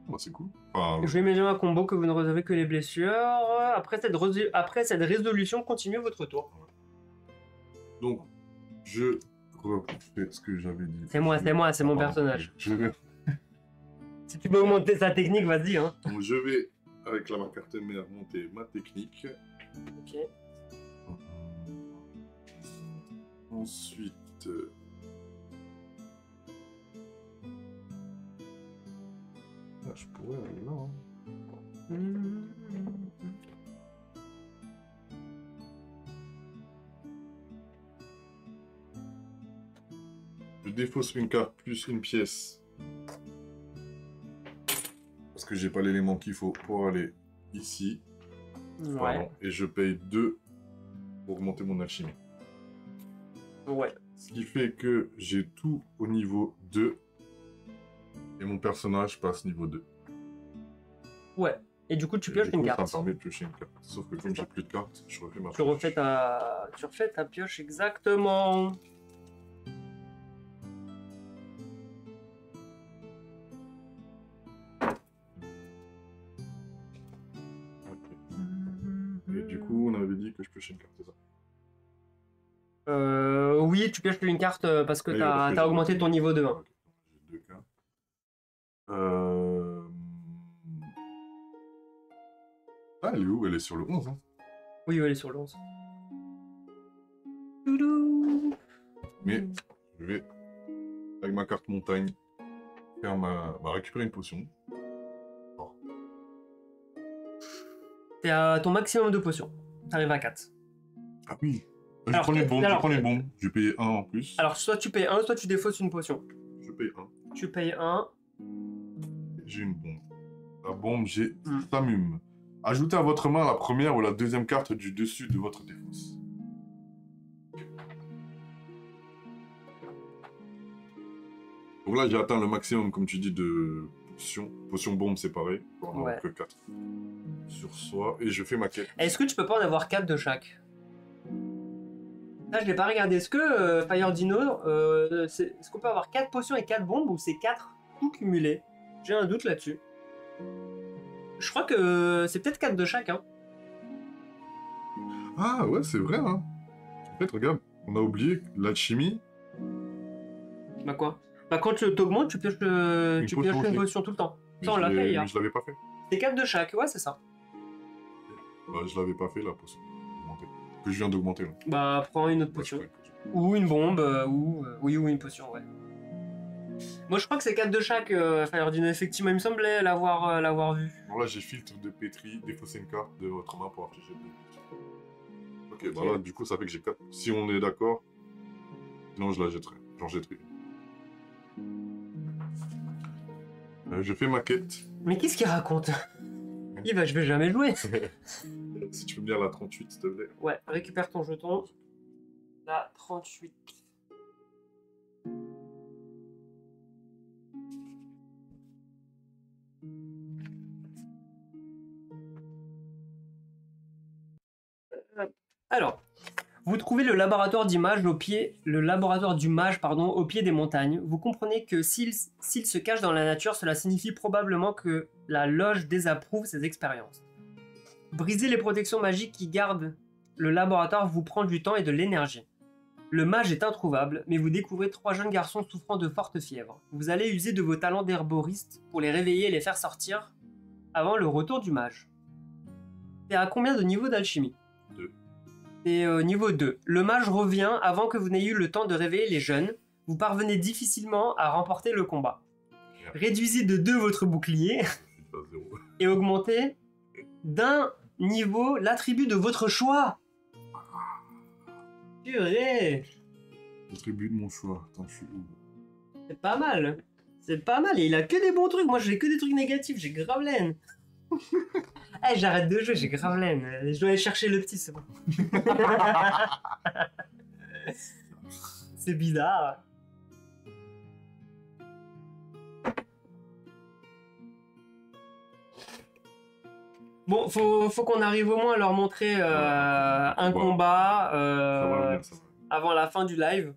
Bah, c'est cool. Enfin, Je vais imaginer un combo que vous ne recevez que les blessures. Après cette résolution, continuez votre tour. donc, je refais ce que j'avais dit. C'est moi, c'est mon personnage. Je vais... Si tu peux augmenter sa technique, vas-y. Hein. Donc, je vais, avec ma carte mère, monter ma technique. Ok. Ensuite... Ah, je pourrais aller là. Hein. Je défausse une carte plus une pièce. Parce que j'ai pas l'élément qu'il faut pour aller ici. Ouais. Pardon, et je paye 2 pour augmenter mon alchimie. Ouais. Ce qui fait que j'ai tout au niveau 2. Et mon personnage passe niveau 2. Ouais. Et du coup, tu Et pioches du coup, une carte. Ça me permet de piocher une carte. Sauf que comme j'ai plus de cartes, je refais ma Tu refais ta pioche exactement. Ok. Et du coup, on avait dit que je piochais une carte, c'est ça? Oui, tu pioches une carte parce que Oui, t'as j'ai- augmenté ton niveau de 1. Ok, j'ai 2 cartes. Ah, elle est où? Elle est sur le 11. Hein. Oui, elle est sur le 11. Toudou. Mais je vais, avec ma carte montagne, faire récupérer une potion. T'es à ton maximum de potions. T'arrives à 4. Ah oui. Je Alors, prends une bombe, alors- je prends une bombe. Je vais payer 1 en plus. Alors, soit tu payes 1, soit tu défausses une potion. Je paye 1. Tu payes 1. J'ai une bombe. La bombe, j'ai Hmm. Samum. Ajoutez à votre main la première ou la deuxième carte du dessus de votre défausse. Donc là, j'ai atteint le maximum, comme tu dis, de potions. Potion bombe, c'est pareil. On en a Ouais. que 4 sur soi. Et je fais ma quête. Est-ce que tu peux pas en avoir 4 de chaque? Là, je l'ai pas regardé. Est-ce que Fire Dino, est-ce qu'on peut avoir 4 potions et 4 bombes ou c'est 4 tout cumulé? J'ai un doute là-dessus. Je crois que c'est peut-être 4 de chaque. Hein. Ah ouais, c'est vrai, hein. En fait, regarde, on a oublié l'alchimie. Bah quoi? Bah quand tu t'augmentes, tu pioches, Une tu potion pioches une aussi. potion tout le temps. Mais Ça, on l'a fait hier. mais je l'avais pas fait. C'est 4 de chaque, ouais, c'est ça. Bah, je l'avais pas fait, la potion. Augmentée. Que je viens d'augmenter. Là. Bah prends une autre Ouais, je potion. prends une potion. Ou une bombe, oui, ou une potion, ouais. Moi, je crois que c'est 4 de chaque, Fire Dino, effectivement, il me semblait l'avoir vu. Bon, là, j'ai filtre de pétri, défausser une carte de votre main pour afficher 2 potions. Ok, bah Ok. là, du coup, ça fait que j'ai 4. Si on est d'accord, sinon je la jetterai. J'en jetterai. Je fais ma quête. Mais qu'est-ce qu'il raconte? Il va, je vais jamais jouer. Si tu peux me dire la 38, s'il te plaît. Ouais, récupère ton jeton. La 38. Alors, vous trouvez le laboratoire d'image au pied, le laboratoire du mage, pardon, au pied des montagnes. Vous comprenez que s'il se cache dans la nature, cela signifie probablement que la loge désapprouve ses expériences. Briser les protections magiques qui gardent le laboratoire vous prend du temps et de l'énergie. Le mage est introuvable, mais vous découvrez 3 jeunes garçons souffrant de forte fièvre. Vous allez user de vos talents d'herboriste pour les réveiller et les faire sortir avant le retour du mage. T'es à combien de niveau d'alchimie? 2. T'es niveau 2. Le mage revient avant que vous n'ayez eu le temps de réveiller les jeunes. Vous parvenez difficilement à remporter le combat. Réduisez de 2 votre bouclier Je suis à 0. et augmentez d'un niveau l'attribut de votre choix. Purée, Attribut de mon choix. Attends, je suis où? c'est pas mal. C'est pas mal. Et il a que des bons trucs. Moi, j'ai que des trucs négatifs. J'ai grave laine. Eh, j'arrête de jouer. J'ai grave laine. Je dois aller chercher le petit, c'est bon. C'est bizarre. Bon, faut qu'on arrive au moins à leur montrer un combat Ça va venir, ça va. avant la fin du live.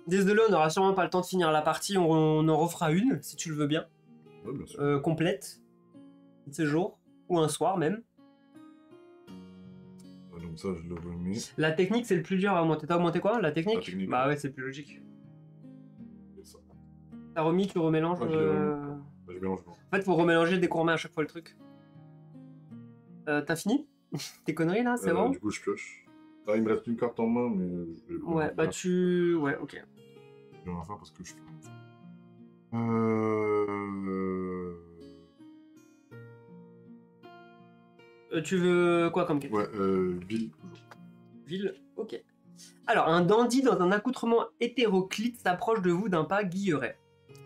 Désolé, on n'aura sûrement pas le temps de finir la partie, on en refera une, si tu le veux bien. Ouais, bien sûr. Complète, de ces jours, ou un soir même. Donc ça, je le remets. La technique, c'est le plus dur à augmenter. T'as augmenté quoi, la technique? La technique, Bah ouais. ouais, c'est plus logique. C'est ça. T'as remis, tu remélanges... Ouais, je mélange. En fait, faut remélanger dès qu'on remet à chaque fois le truc. T'as fini? Tes conneries là, c'est bon? Du coup, je pioche. Là, il me reste une carte en main, mais je vais Ouais, bah tu... Ouais, ok. Je vais en faire parce que je fais. Tu veux quoi comme carte? Ouais, ville. Ville, ok. Alors, un dandy dans un accoutrement hétéroclite s'approche de vous d'un pas guilleret.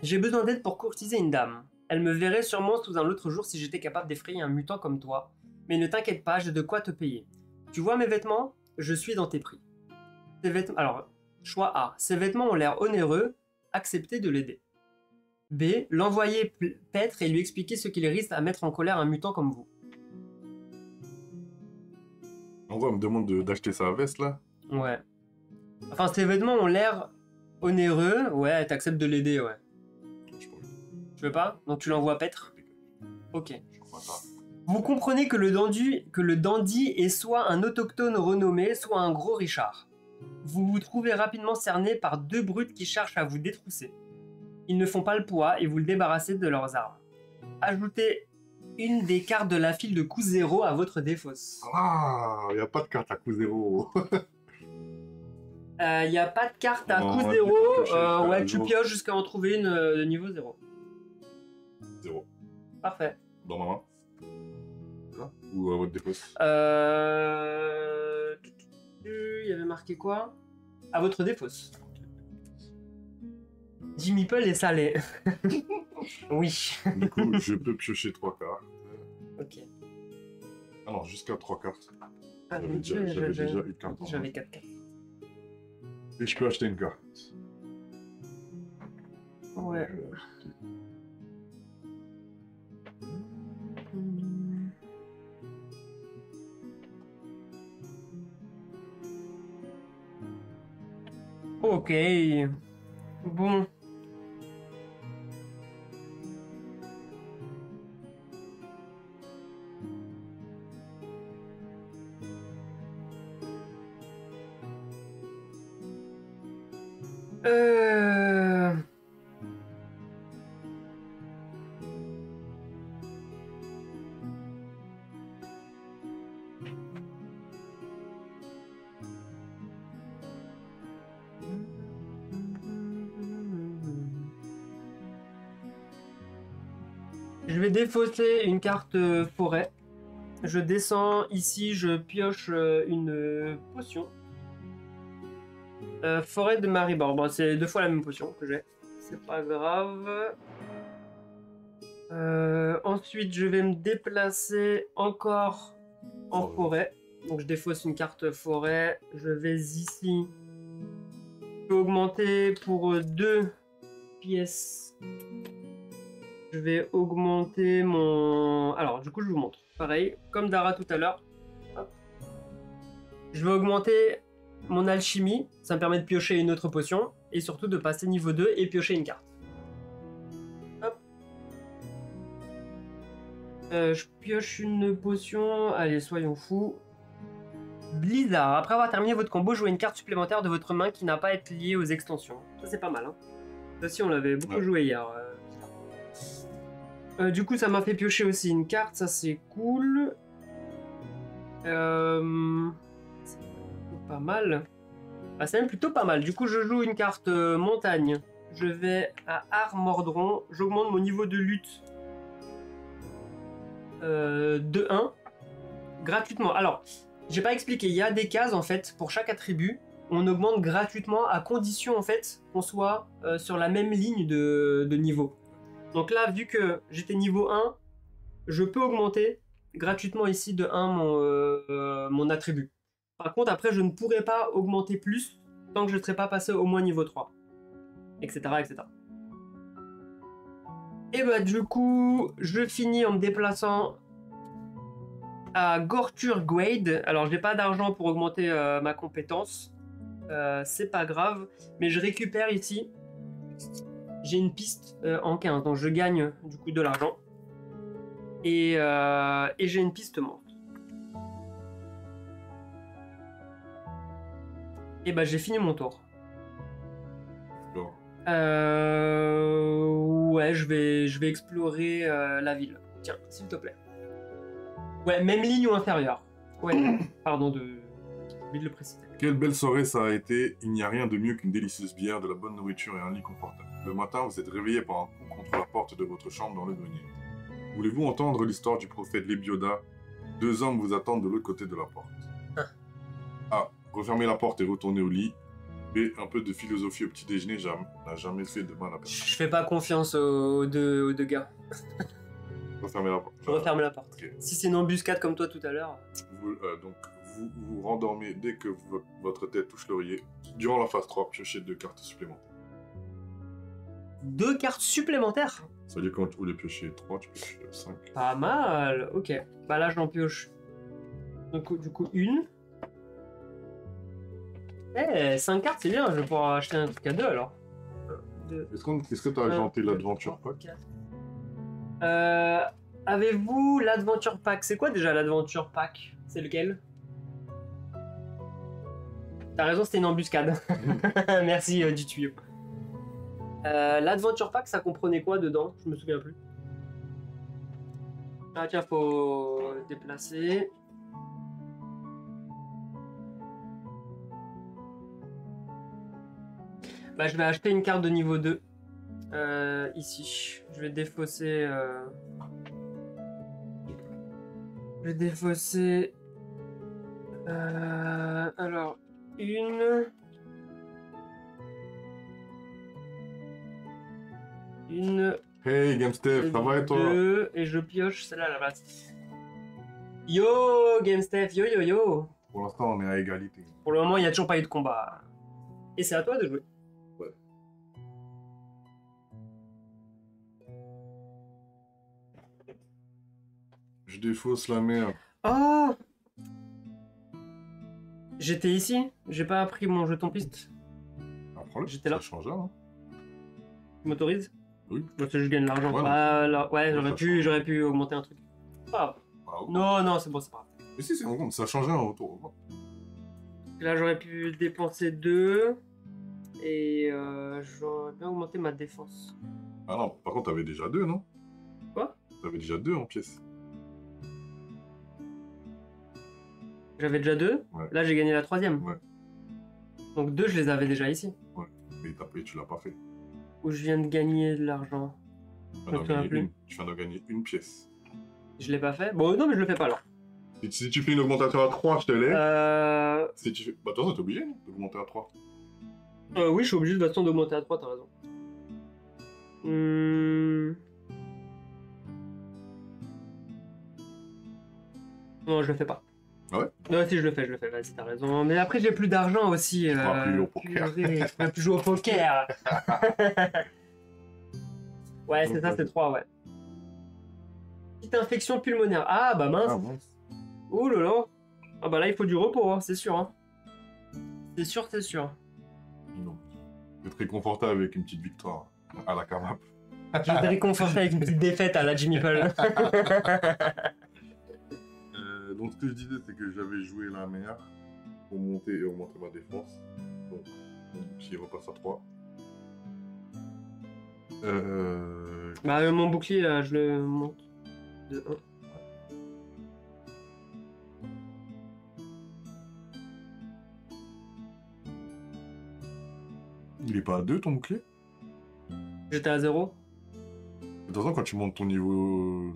J'ai besoin d'aide pour courtiser une dame. Elle me verrait sûrement sous un autre jour si j'étais capable d'effrayer un mutant comme toi. Mais ne t'inquiète pas, j'ai de quoi te payer. Tu vois mes vêtements? Je suis dans tes prix. Ces vêtements... Alors, choix A. Ces vêtements ont l'air onéreux. Acceptez de l'aider. B. L'envoyer paître et lui expliquer ce qu'il risque à mettre en colère un mutant comme vous. En vrai, on me demande d'acheter sa veste là. Ouais. Enfin, ces vêtements ont l'air onéreux. Ouais, t'acceptes de l'aider, ouais. Je pense. Tu veux pas? Donc tu l'envoies paître? Ok. Je crois pas. Vous comprenez que le dandy est soit un autochtone renommé, soit un gros Richard. Vous vous trouvez rapidement cerné par deux brutes qui cherchent à vous détrousser. Ils ne font pas le poids et vous le débarrassez de leurs armes. Ajoutez une des cartes de la file de coup 0 à votre défausse. Ah, il n'y a pas de carte à coup 0. Il n'y a pas de carte à Non, coup ouais, 0. tu peux piocher Ouais, jusqu'à tu 0. pioches jusqu'à en trouver une de niveau 0. 0. Parfait. Dans ma main. Là. Ou à votre défausse. Il y avait marqué quoi? À votre défausse. Jimmy Paul est salé. Oui. Du coup, je peux piocher 3 cartes. Ok. Ah non, jusqu'à 3 cartes. Ah, J'avais déjà une carte en main. J'avais 4 cartes. Et je peux acheter une carte. Ouais. Ok. Bon. Euh... Je vais défausser une carte forêt. Je descends ici, je pioche une potion. Forêt de Maribor. Bon, c'est 2 fois la même potion que j'ai. C'est pas grave. Ensuite, je vais me déplacer encore en forêt. Donc, je défausse une carte forêt. Je vais ici. Je peux augmenter pour 2 pièces. Je vais augmenter mon... Alors, du coup, je vous montre. Pareil, comme Dara tout à l'heure. Je vais augmenter mon alchimie. Ça me permet de piocher une autre potion. Et surtout de passer niveau 2 et piocher une carte. Hop. Je pioche une potion. Allez, soyons fous. Blizzard. Après avoir terminé votre combo, jouez une carte supplémentaire de votre main qui n'a pas à être liée aux extensions. Ça, c'est pas mal. Hein. Ça aussi, on l'avait beaucoup joué hier. Du coup, ça m'a fait piocher aussi une carte, ça c'est cool. C'est pas mal. Ah, c'est même plutôt pas mal. Du coup, je joue une carte montagne. Je vais à Armordron. J'augmente mon niveau de lutte de 1 gratuitement. Alors, j'ai pas expliqué. Il y a des cases en fait pour chaque attribut. On augmente gratuitement à condition en fait qu'on soit sur la même ligne de niveau. Donc là, vu que j'étais niveau 1, je peux augmenter gratuitement ici de 1 mon attribut. Par contre, après, je ne pourrai pas augmenter plus tant que je ne serai pas passé au moins niveau 3. Etc. etc. Et bah du coup, je finis en me déplaçant à Gortur Gwade. Alors j'ai pas d'argent pour augmenter ma compétence. C'est pas grave. Mais je récupère ici. J'ai une piste en 15. Donc je gagne du coup de l'argent. Et j'ai une piste morte. Et bah j'ai fini mon tour. Bon. Ouais, je vais explorer la ville. Tiens, s'il te plaît. Ouais, même ligne ou inférieure. Ouais, pardon de le préciser. Quelle belle soirée ça a été. Il n'y a rien de mieux qu'une délicieuse bière, de la bonne nourriture et un lit confortable. Le matin, vous êtes réveillé par un coup contre la porte de votre chambre dans le grenier. Voulez-vous entendre l'histoire du prophète Lebioda? 2 hommes vous attendent de l'autre côté de la porte. A. Refermez la porte et retournez au lit. B. Un peu de philosophie au petit déjeuner n'a jamais fait de mal à personne. Je fais pas confiance aux deux gars. Refermez la porte. Je referme la porte. Ok. Si c'est une embuscade comme toi tout à l'heure. Donc, vous vous rendormez dès que votre tête touche l'oreiller. Durant la phase 3, piochez 2 cartes supplémentaires. 2 cartes supplémentaires? Ça veut dire quand tu voulais piocher 3, tu pioches 5. Pas mal, ok. Bah là j'en pioche. Donc, du coup, une. 5 cartes c'est bien, je vais pouvoir acheter un truc à 2 alors. Est-ce que tu as agenté l'Adventure Pack? Avez-vous l'Adventure Pack? C'est quoi déjà l'Adventure Pack? C'est lequel? T'as raison, c'était une embuscade. Merci du tuyau. L'Adventure Pack, ça comprenait quoi dedans? Je me souviens plus. Ah tiens, faut déplacer. Bah, je vais acheter une carte de niveau 2. Ici. Je vais défausser... Je vais défausser... alors, une... Hey GameStep, ça va et toi? 2, et je pioche celle-là à la place. Yo GameStep, yo yo yo. Pour l'instant, on est à égalité. Pour le moment, il n'y a toujours pas eu de combat. Et c'est à toi de jouer. Ouais. Je défausse la merde. Oh! J'étais ici, j'ai pas pris mon jeton piste. Après, J'étais là. Ça change, hein? Tu m'autorises? Oui. Parce que je gagne de l'argent. Ouais, Ouais, ça j'aurais pu augmenter un truc. Pas grave. Ah, ouais. Non, c'est bon, c'est pas grave. Mais si, c'est bon, ça change un autour. Là, j'aurais pu dépenser 2. Et j'aurais bien augmenté ma défense. Ah non, par contre, t'avais déjà 2, non? Quoi? T'avais déjà 2 en pièces. J'avais déjà 2. Ouais. Là, j'ai gagné la 3e. Ouais. Donc 2, je les avais déjà ici. Ouais. Mais tu l'as pas fait. Où je viens de gagner de l'argent. Tu viens de gagner une pièce. Je l'ai pas fait? Bon, non, mais je le fais pas alors. Si tu fais une augmentation à 3, je te laisse. Si tu fais... Bah, de toute façon, t'es obligé d'augmenter à 3. Oui, je suis obligé de toute façon d'augmenter à 3, t'as raison. Non, je le fais pas. Ah ouais? Non, si, je le fais, vas-y, t'as raison. Mais après, j'ai plus d'argent aussi. Tu pourras plus jouer au poker. Je pourrais plus jouer au poker. Ouais, c'est ça, c'est 3, ouais. Petite infection pulmonaire. Ah, bah mince. Ah, mince. Ouh là là. Ah bah là, il faut du repos, hein, c'est sûr. Hein. C'est sûr. Non. Je vais te réconforter avec une petite victoire à la Camap. Je vais te réconforter avec une petite défaite à la Jimmy Paul. Donc ce que je disais, c'est que j'avais joué la mer pour monter et augmenter ma défense. Donc mon bouclier repasse à 3. Bah mon bouclier là, je le monte de 1. Il est pas à 2 ton bouclier? J'étais à 0. De toute façon, quand tu montes ton niveau,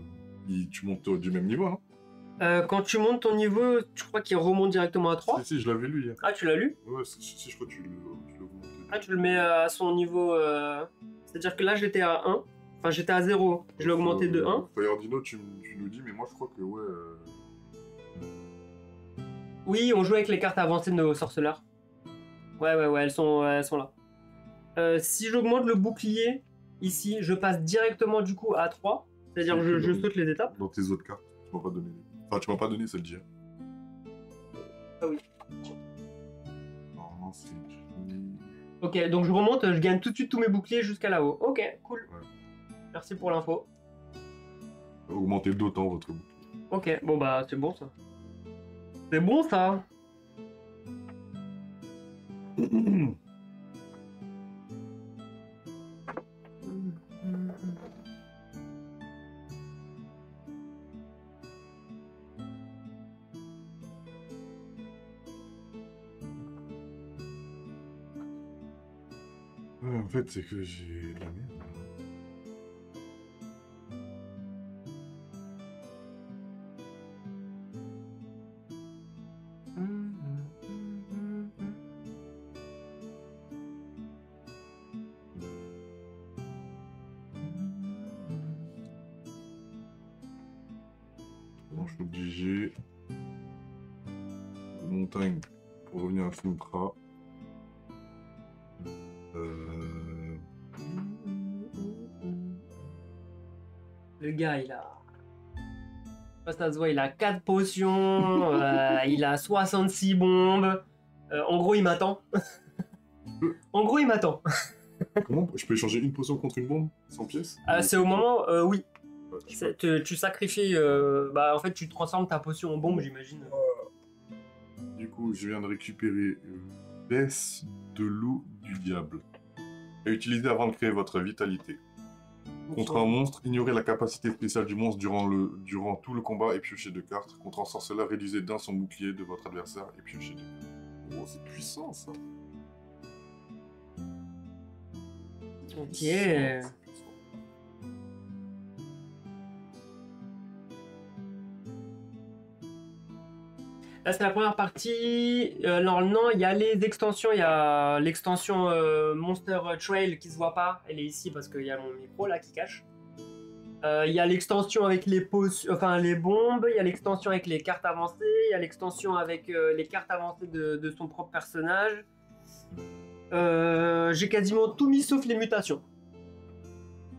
tu montes du même niveau, non? Quand tu montes ton niveau, tu crois qu'il remonte directement à 3? Si, je l'avais lu hier. Ah, tu l'as lu? Ouais, si, je crois que tu l'augmentes. Ah, tu le mets à son niveau... C'est-à-dire que là, j'étais à 1. Enfin, j'étais à 0. Je l'ai augmenté de 1. Fayardino, tu nous dis, mais moi je crois que ouais... Oui, on joue avec les cartes avancées de nos sorceleurs. Ouais, elles sont là. Si j'augmente le bouclier, ici, je passe directement du coup à 3. C'est-à-dire que je saute les étapes. Dans tes autres cartes, tu m'as pas donné. Enfin, tu m'as pas donné celle-ci. Ah oui. Non, c'est... Ok, donc je remonte, je gagne tout de suite tous mes boucliers jusqu'à là-haut. Ok, cool. Ouais. Merci pour l'info. Augmentez d'autant votre bouclier. Ok, bon bah c'est bon ça. C'est bon ça. En fait, c'est que j'ai de la merde. Bon, je suis obligé. Montagne pour revenir à Sintra. Le gars, il a... Ça se voit, il a 4 potions, il a 66 bombes. En gros, il m'attend. En gros, il m'attend. Comment je peux échanger une potion contre une bombe 100 pièces? C'est au moment... oui. Ouais, Tu sacrifies... bah, en fait, tu transformes ta potion en bombe, j'imagine. Du coup, je viens de récupérer Baisse de loup du diable. À utiliser avant de créer votre vitalité. Contre un monstre, ignorez la capacité spéciale du monstre durant tout le combat et piochez 2 cartes. Contre un sorceleur, réduisez d'un son bouclier de votre adversaire et piochez 2. Oh, c'est puissant ça. Ok. Là, c'est la première partie. Normalement, il y a les extensions. Il y a l'extension Monster Trail qui se voit pas. Elle est ici parce qu'il y a mon micro là qui cache. Il y a l'extension avec les bombes. Il y a l'extension avec les cartes avancées. Il y a l'extension avec les cartes avancées de son propre personnage. J'ai quasiment tout mis sauf les mutations.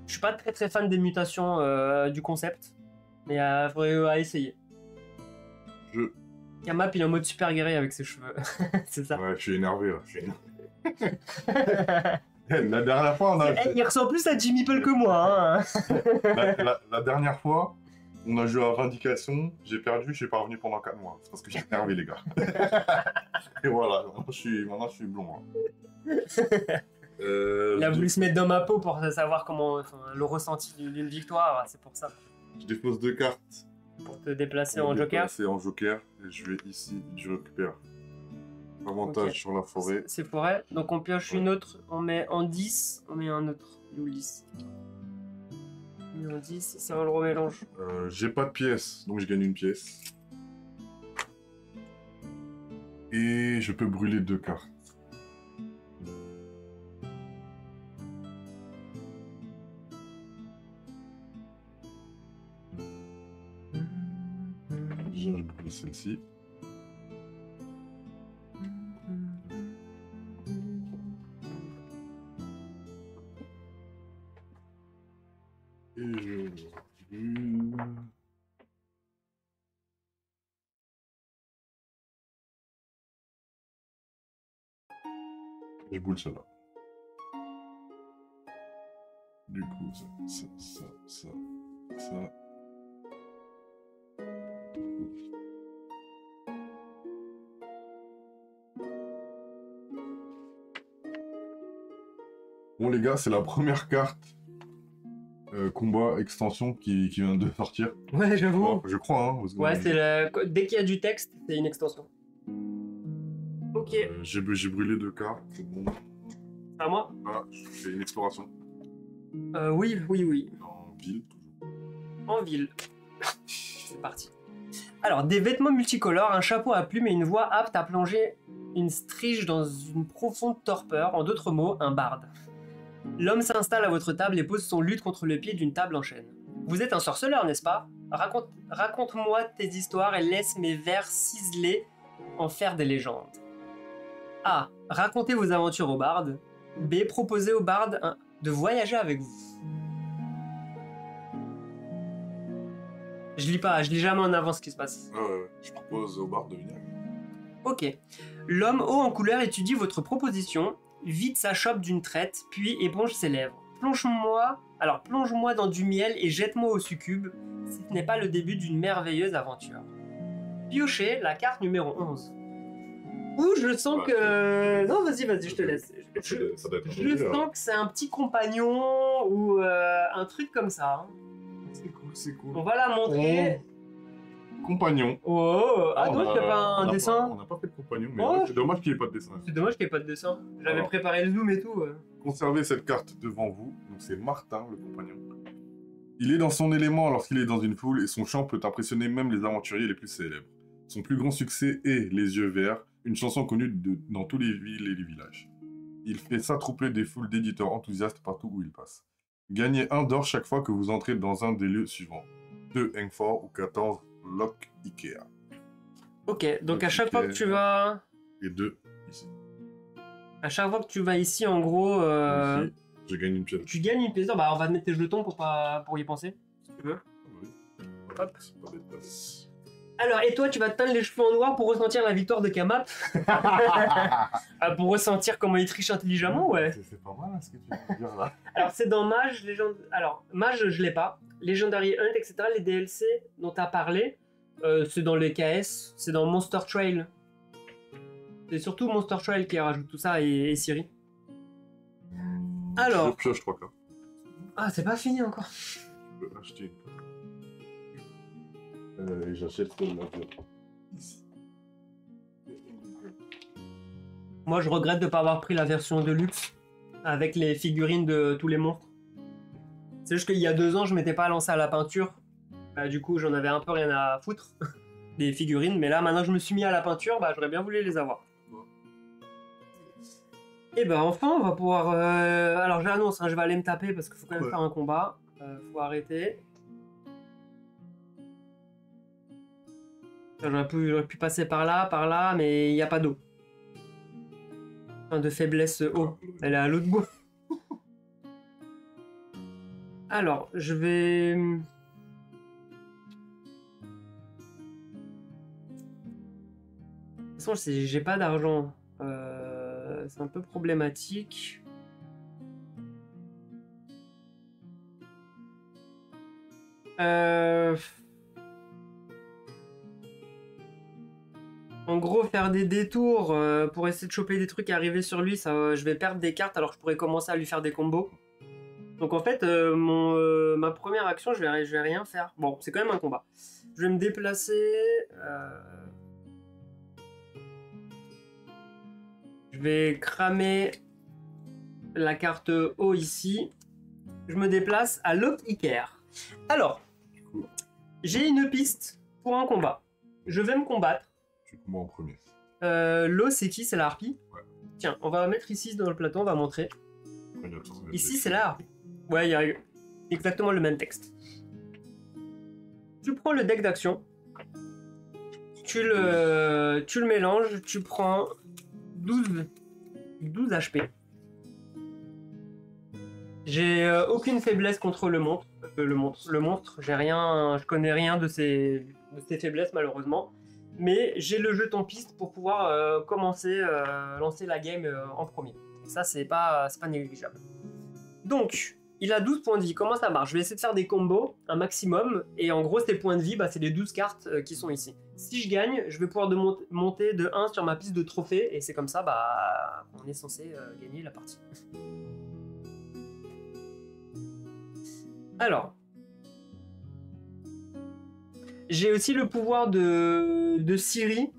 Je suis pas très fan des mutations du concept. Mais il faudrait essayer. Kamap, il est en mode super guerrier avec ses cheveux. C'est ça. Ouais, je suis énervé là. La dernière fois, on a... Il ressemble plus à Jimmy Pearl que moi. Hein. la dernière fois, on a joué à Vindication, j'ai perdu, je suis pas revenu pendant 4 mois. C'est parce que j'ai énervé les gars. Et voilà, maintenant je suis blond. Hein. Il a voulu se mettre dans ma peau pour savoir comment le ressenti d'une victoire, c'est pour ça. Je dépose 2 cartes. Pour te déplacer en joker. C'est en joker, et je vais ici, je récupère. Avantage sur la forêt. C'est forêt, donc on pioche une autre, on met en 10, on met un autre. Il est où le 10 ? On met en 10, ça va le remélange. J'ai pas de pièce, donc je gagne une pièce. Et je peux brûler 2 cartes. Je brûle celle-ci. Et je brûle... Je brûle celle-là. Du coup, ça. Bon les gars, c'est la première carte combat extension qui vient de sortir. Ouais, j'avoue. Je crois, hein. Ouais, dès qu'il y a du texte, c'est une extension. Ok. J'ai brûlé 2 cartes, c'est bon. C'est à moi ? Ah, je fais une exploration. Oui. En ville, toujours. En ville. C'est parti. Alors, des vêtements multicolores, un chapeau à plumes et une voix apte à plonger une striche dans une profonde torpeur, en d'autres mots, un barde. L'homme s'installe à votre table et pose son luth contre le pied d'une table en chêne. Vous êtes un sorceleur, n'est-ce pas ? Raconte-moi tes histoires et laisse mes vers ciselés en faire des légendes. A. Racontez vos aventures au barde. B. Proposez au barde de voyager avec vous. Je lis pas, je lis jamais en avance ce qui se passe. Je propose au bar de venir. Ok. L'homme haut en couleur étudie votre proposition, vide sa chope d'une traite, puis éponge ses lèvres. Plonge-moi dans du miel et jette-moi au succube, si ce n'est pas le début d'une merveilleuse aventure. Piochez la carte numéro 11. Ouh, je sens que... Non, vas-y, je te laisse. Ça doit être Je sens que c'est un petit compagnon ou un truc comme ça. Hein. C'est cool. On va la montrer. Compagnon. Oh, ah, dommage qu'il n'y a pas un dessin. On n'a pas fait de compagnon, mais Oh, c'est dommage qu'il n'y ait pas de dessin. C'est dommage qu'il n'y ait pas de dessin. J'avais préparé le zoom et tout. Conservez cette carte devant vous. Donc c'est Martin, le compagnon. Il est dans son élément lorsqu'il est dans une foule et son chant peut impressionner même les aventuriers les plus célèbres. Son plus grand succès est Les Yeux Verts, une chanson connue dans tous les villes et les villages. Il fait s'attrouper des foules d'éditeurs enthousiastes partout où il passe. Gagnez 1 d'or chaque fois que vous entrez dans un des lieux suivants. 2 Engfort ou 14 Lock Ikea. Ok, donc Lock à chaque Ikea, fois que tu vas... Et 2 ici. À chaque fois que tu vas ici, en gros... Ici, je gagne une pièce. Tu gagnes une pièce d'or. Bah, on va te mettre tes jetons pour y penser, si tu veux. Oui. Hop. C'est pas bête. Alors, et toi, tu vas te teindre les cheveux en noir pour ressentir la victoire de Kamap. Pour ressentir comment il triche intelligemment, ouais. C'est pas mal ce que tu veux dire là. Alors, c'est dans Mage, Alors, Mage, je l'ai pas. Legendary Hunt, etc., les DLC dont tu as parlé, c'est dans les KS, c'est dans Monster Trail. C'est surtout Monster Trail qui rajoute tout ça et Siri. Alors... Je pioche 3 cartes. Ah, c'est pas fini encore. Je peux acheter une carte. Et j'achète la ici. Moi, je regrette de ne pas avoir pris la version de luxe avec les figurines de tous les monstres. C'est juste qu'il y a 2 ans, je m'étais pas lancé à la peinture. Du coup, j'en avais un peu rien à foutre des figurines. Mais là, maintenant que je me suis mis à la peinture, j'aurais bien voulu les avoir. Et enfin, on va pouvoir... Alors, j'annonce, je vais aller me taper parce qu'il faut quand même faire un combat. Faut arrêter. J'aurais pu passer par là, mais il n'y a pas d'eau. De faiblesse eau. Elle est à l'autre bout. Alors, je vais... De toute façon, j'ai pas d'argent. C'est un peu problématique. En gros, faire des détours pour essayer de choper des trucs et arriver sur lui, ça, je vais perdre des cartes alors que je pourrais commencer à lui faire des combos. Donc en fait, ma première action, je vais rien faire. Bon, c'est quand même un combat. Je vais me déplacer. Je vais cramer la carte haut ici. Je me déplace à Lock Ikea. Alors, j'ai une piste pour un combat. Je vais me combattre. Tu combats en premier. L'eau, c'est qui? C'est la harpie? Ouais. Tiens, on va mettre ici dans le plateau, on va montrer. Ici, c'est la harpie. Ouais, il y a exactement le même texte. Tu prends le deck d'action. Tu le mélanges, tu prends 12 HP. J'ai aucune faiblesse contre le monstre. Le monstre, je connais rien de ses faiblesses malheureusement. Mais j'ai le jeton piste pour pouvoir lancer la game en premier. Ça, c'est pas négligeable. Donc, il a 12 points de vie. Comment ça marche? Je vais essayer de faire des combos, un maximum. Et en gros, ces points de vie, c'est les 12 cartes qui sont ici. Si je gagne, je vais pouvoir monter de 1 sur ma piste de trophée. Et c'est comme ça, on est censé gagner la partie. Alors... J'ai aussi le pouvoir de Siri.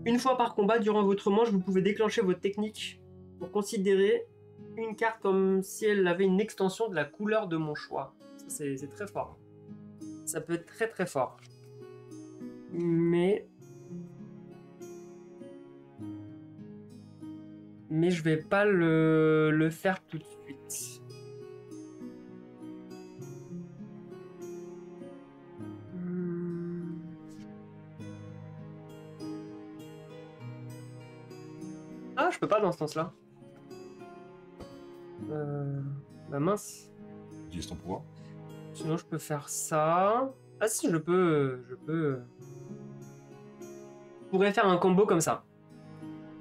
Une fois par combat, durant votre manche, vous pouvez déclencher votre technique pour considérer une carte comme si elle avait une extension de la couleur de mon choix. C'est très fort. Ça peut être très très fort. Mais je vais pas le faire tout de suite. Ah, je peux pas dans ce sens-là. Mince. Utilise ton pouvoir. Sinon, je peux faire ça. Ah si, je peux... Je pourrais faire un combo comme ça.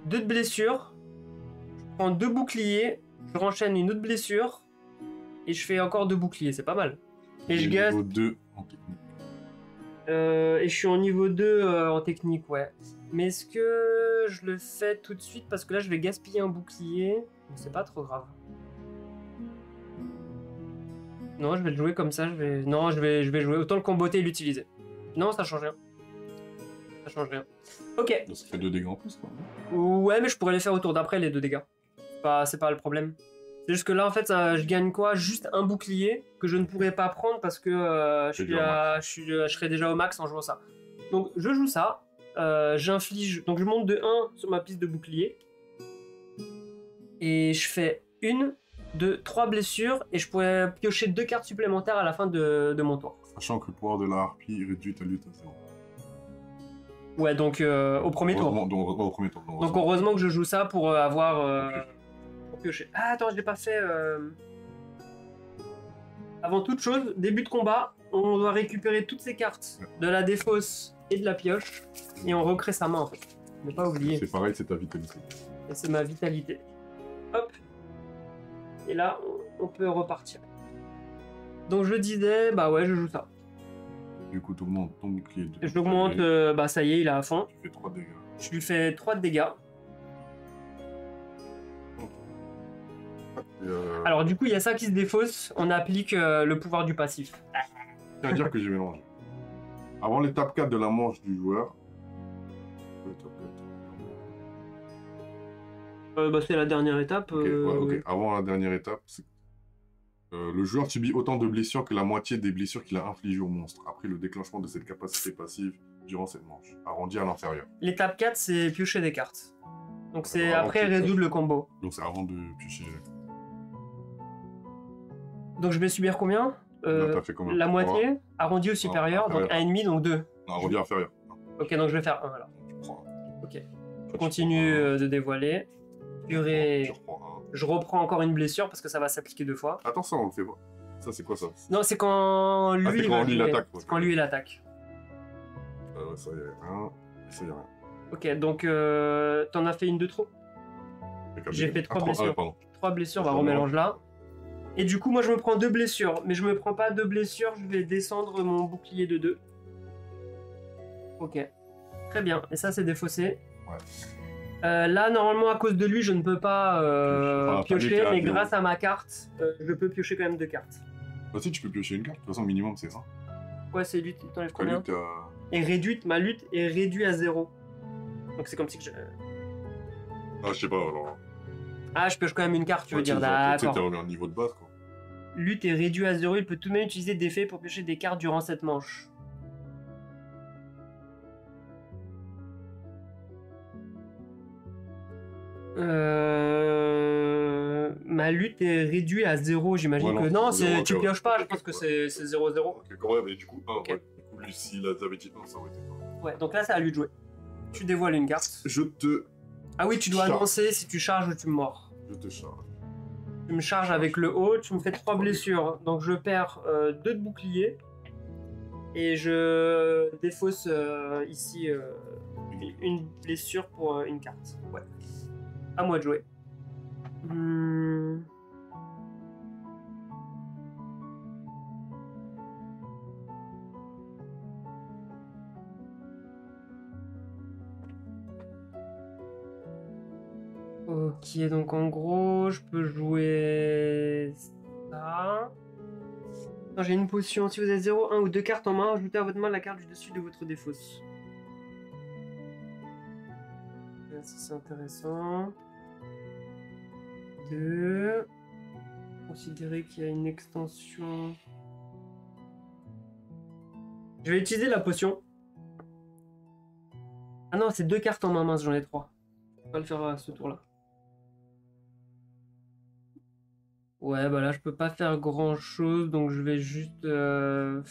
2 de blessure, je prends 2 boucliers, je renchaîne une autre blessure, et je fais encore 2 boucliers, c'est pas mal. Et je gagne... Niveau 2 en technique. Et je suis en niveau 2 en technique, ouais. Mais est-ce que je le fais tout de suite parce que là je vais gaspiller un bouclier? C'est pas trop grave. Non, je vais le jouer comme ça, Non, je vais jouer autant le comboter et l'utiliser. Non, ça change rien. Ça change rien. Ok. Ça fait 2 dégâts en plus, quoi. Ouais, mais je pourrais les faire au tour d'après, les 2 dégâts. C'est pas le problème. C'est juste que là, en fait, je gagne quoi? Juste un bouclier que je ne pourrais pas prendre parce que je serais déjà au max en jouant ça. Donc, je joue ça. J'inflige... Donc, je monte de 1 sur ma piste de bouclier. Et je fais 1, 2, 3 blessures. Et je pourrais piocher 2 cartes supplémentaires à la fin de mon tour. Sachant que le pouvoir de la harpie réduit ta lutte à 0. Ouais, donc au premier tour. Au premier tour. Donc, heureusement que je joue ça pour avoir... pour piocher. Ah, attends, je l'ai pas fait... Avant toute chose, début de combat, on doit récupérer toutes ces cartes de la défausse et de la pioche. Et on recrée sa main, en fait. Ne pas oublier. C'est pareil, c'est ta vitalité. Et c'est ma vitalité. Hop. Et là, on peut repartir. Donc je disais, bah ouais, je joue ça. Du coup, tu augmentes ton bouclier. Je l'augmente, bah ça y est, il est à fond. Tu fais 3 dégâts. Je lui fais 3 de dégâts. Alors du coup, il y a ça qui se défausse. On applique le pouvoir du passif. C'est-à-dire que j'ai mélangé. Avant l'étape 4 de la manche du joueur. Bah c'est la dernière étape. Ok. Avant la dernière étape, le joueur subit autant de blessures que la moitié des blessures qu'il a infligées au monstre après le déclenchement de cette capacité passive durant cette manche, arrondi à l'inférieur. L'étape 4, c'est piocher des cartes. Donc c'est Alors, après résoudre le combo. Donc c'est avant de piocher. Donc je vais subir combien? Là, fait combien? La moitié, arrondi au supérieur, donc 1,5, donc 2. Non, arrondi à inférieur. Ok, donc je vais faire 1 alors. Tu prends. Ok. Je continue de dévoiler. Purée. Je reprends encore une blessure parce que ça va s'appliquer 2 fois. Attends, ça on le fait pas. Ça c'est quoi ça? Non, c'est quand lui, c'est quand lui il attaque. C'est quand lui il attaque. Ça y est, rien. Ça y est, rien. Ok, donc t'en as fait une de trop. J'ai fait 3 blessures. 3 blessures, bah remélange là. Et du coup, moi je me prends 2 blessures. Mais je me prends pas 2 blessures, je vais descendre mon bouclier de 2. Ok. Très bien. Et ça, c'est défaussé. Ouais. Là, normalement, à cause de lui, je ne peux pas piocher, mais grâce à ma carte, je peux piocher quand même 2 cartes. Bah si, tu peux piocher une carte. De toute façon, minimum, c'est ça. Ouais, c'est lutte. T'enlèves combien? Et réduite, ma lutte est réduite à 0. Donc c'est comme si que je... Ah, je sais pas, alors... Ah, je pioche quand même une carte, tu veux dire, d'accord. C'était un niveau de base, quoi. Lutte est réduite à 0, il peut tout de même utiliser des faits pour piocher des cartes durant cette manche. Ma lutte est réduite à 0, j'imagine que... Non, tu pioches pas, je pense que c'est 0-0. Ok, quand même, mais du coup, 1, okay. Ouais. Du coup, lui, s'il avait dit 1, ça aurait été pas. Ouais, donc là, c'est à lui de jouer. Tu dévoiles une carte. Je te... Ah oui, tu dois annoncer si tu charges ou tu mords. Je te charge. Tu me charges avec le haut, tu me fais 3 blessures. Donc je perds 2 de bouclier. Et je défausse ici une blessure pour une carte. Ouais. À moi de jouer. Ok, donc en gros, je peux jouer ça. Non, j'ai une potion. Si vous avez 0, 1 ou 2 cartes en main, ajoutez à votre main la carte du dessus de votre défausse. Ça, c'est intéressant. 2. Considérez qu'il y a une extension. Je vais utiliser la potion. Ah non, c'est 2 cartes en main, mince, j'en ai 3. On va le faire à ce tour-là. Ouais, bah là, je peux pas faire grand-chose, donc je vais juste... Je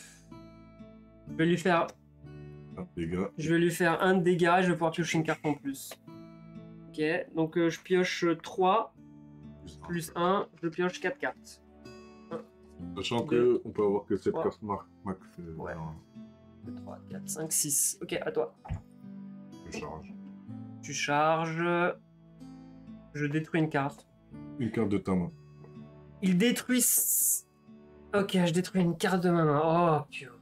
vais lui faire... Je vais lui faire 1 de dégâts, je vais pouvoir piocher une carte en plus. Ok, donc je pioche 3, plus 1, je pioche 4 cartes. Sachant qu'on peut avoir que 7 cartes max. Ouais. 2, 3, 4, 5, 6. Ok, à toi. Je charge. Tu charges. Je détruis une carte. Une carte de ta main. Il détruit... Ok, je détruis une carte de ma main. Oh, purée.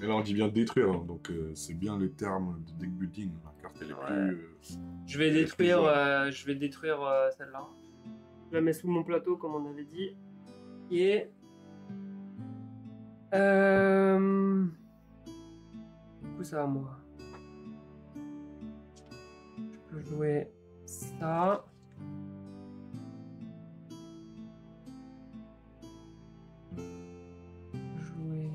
Et là, on dit bien détruire, hein, donc c'est bien le terme de deck building. La carte, elle est plus... Je vais détruire, celle-là. Je la mets sous mon plateau, comme on avait dit. Et... Du coup, ça à moi. Je peux jouer ça. Jouer...